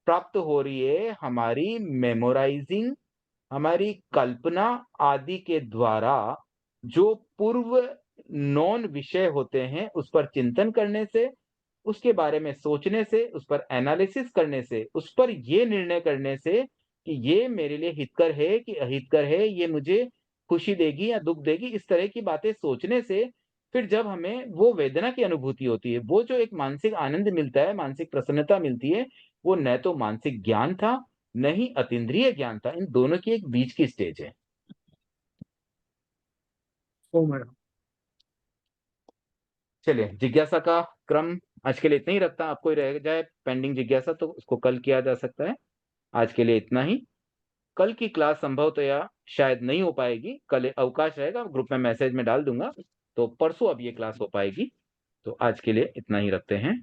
प्राप्त हो रही है हमारी मेमोराइजिंग, हमारी कल्पना आदि के द्वारा। जो पूर्व नॉन विषय होते हैं उस पर चिंतन करने से, उसके बारे में सोचने से, उस पर एनालिसिस करने से, उस पर ये निर्णय करने से कि ये मेरे लिए हितकर है कि अहितकर है, ये मुझे खुशी देगी या दुख देगी, इस तरह की बातें सोचने से फिर जब हमें वो वेदना की अनुभूति होती है, वो जो एक मानसिक आनंद मिलता है, मानसिक प्रसन्नता मिलती है, वो न तो मानसिक ज्ञान था न ही अतीन्द्रिय ज्ञान था, इन दोनों की एक बीच की स्टेज है। ओ मैडम। चलिए जिज्ञासा का क्रम आज के लिए इतना ही रखता, आपको रह जाए पेंडिंग जिज्ञासा तो उसको कल किया जा सकता है। आज के लिए इतना ही। कल की क्लास संभवतया शायद नहीं हो पाएगी, कल अवकाश रहेगा, ग्रुप में मैसेज में डाल दूंगा, तो परसों अब ये क्लास हो पाएगी। तो आज के लिए इतना ही रखते हैं।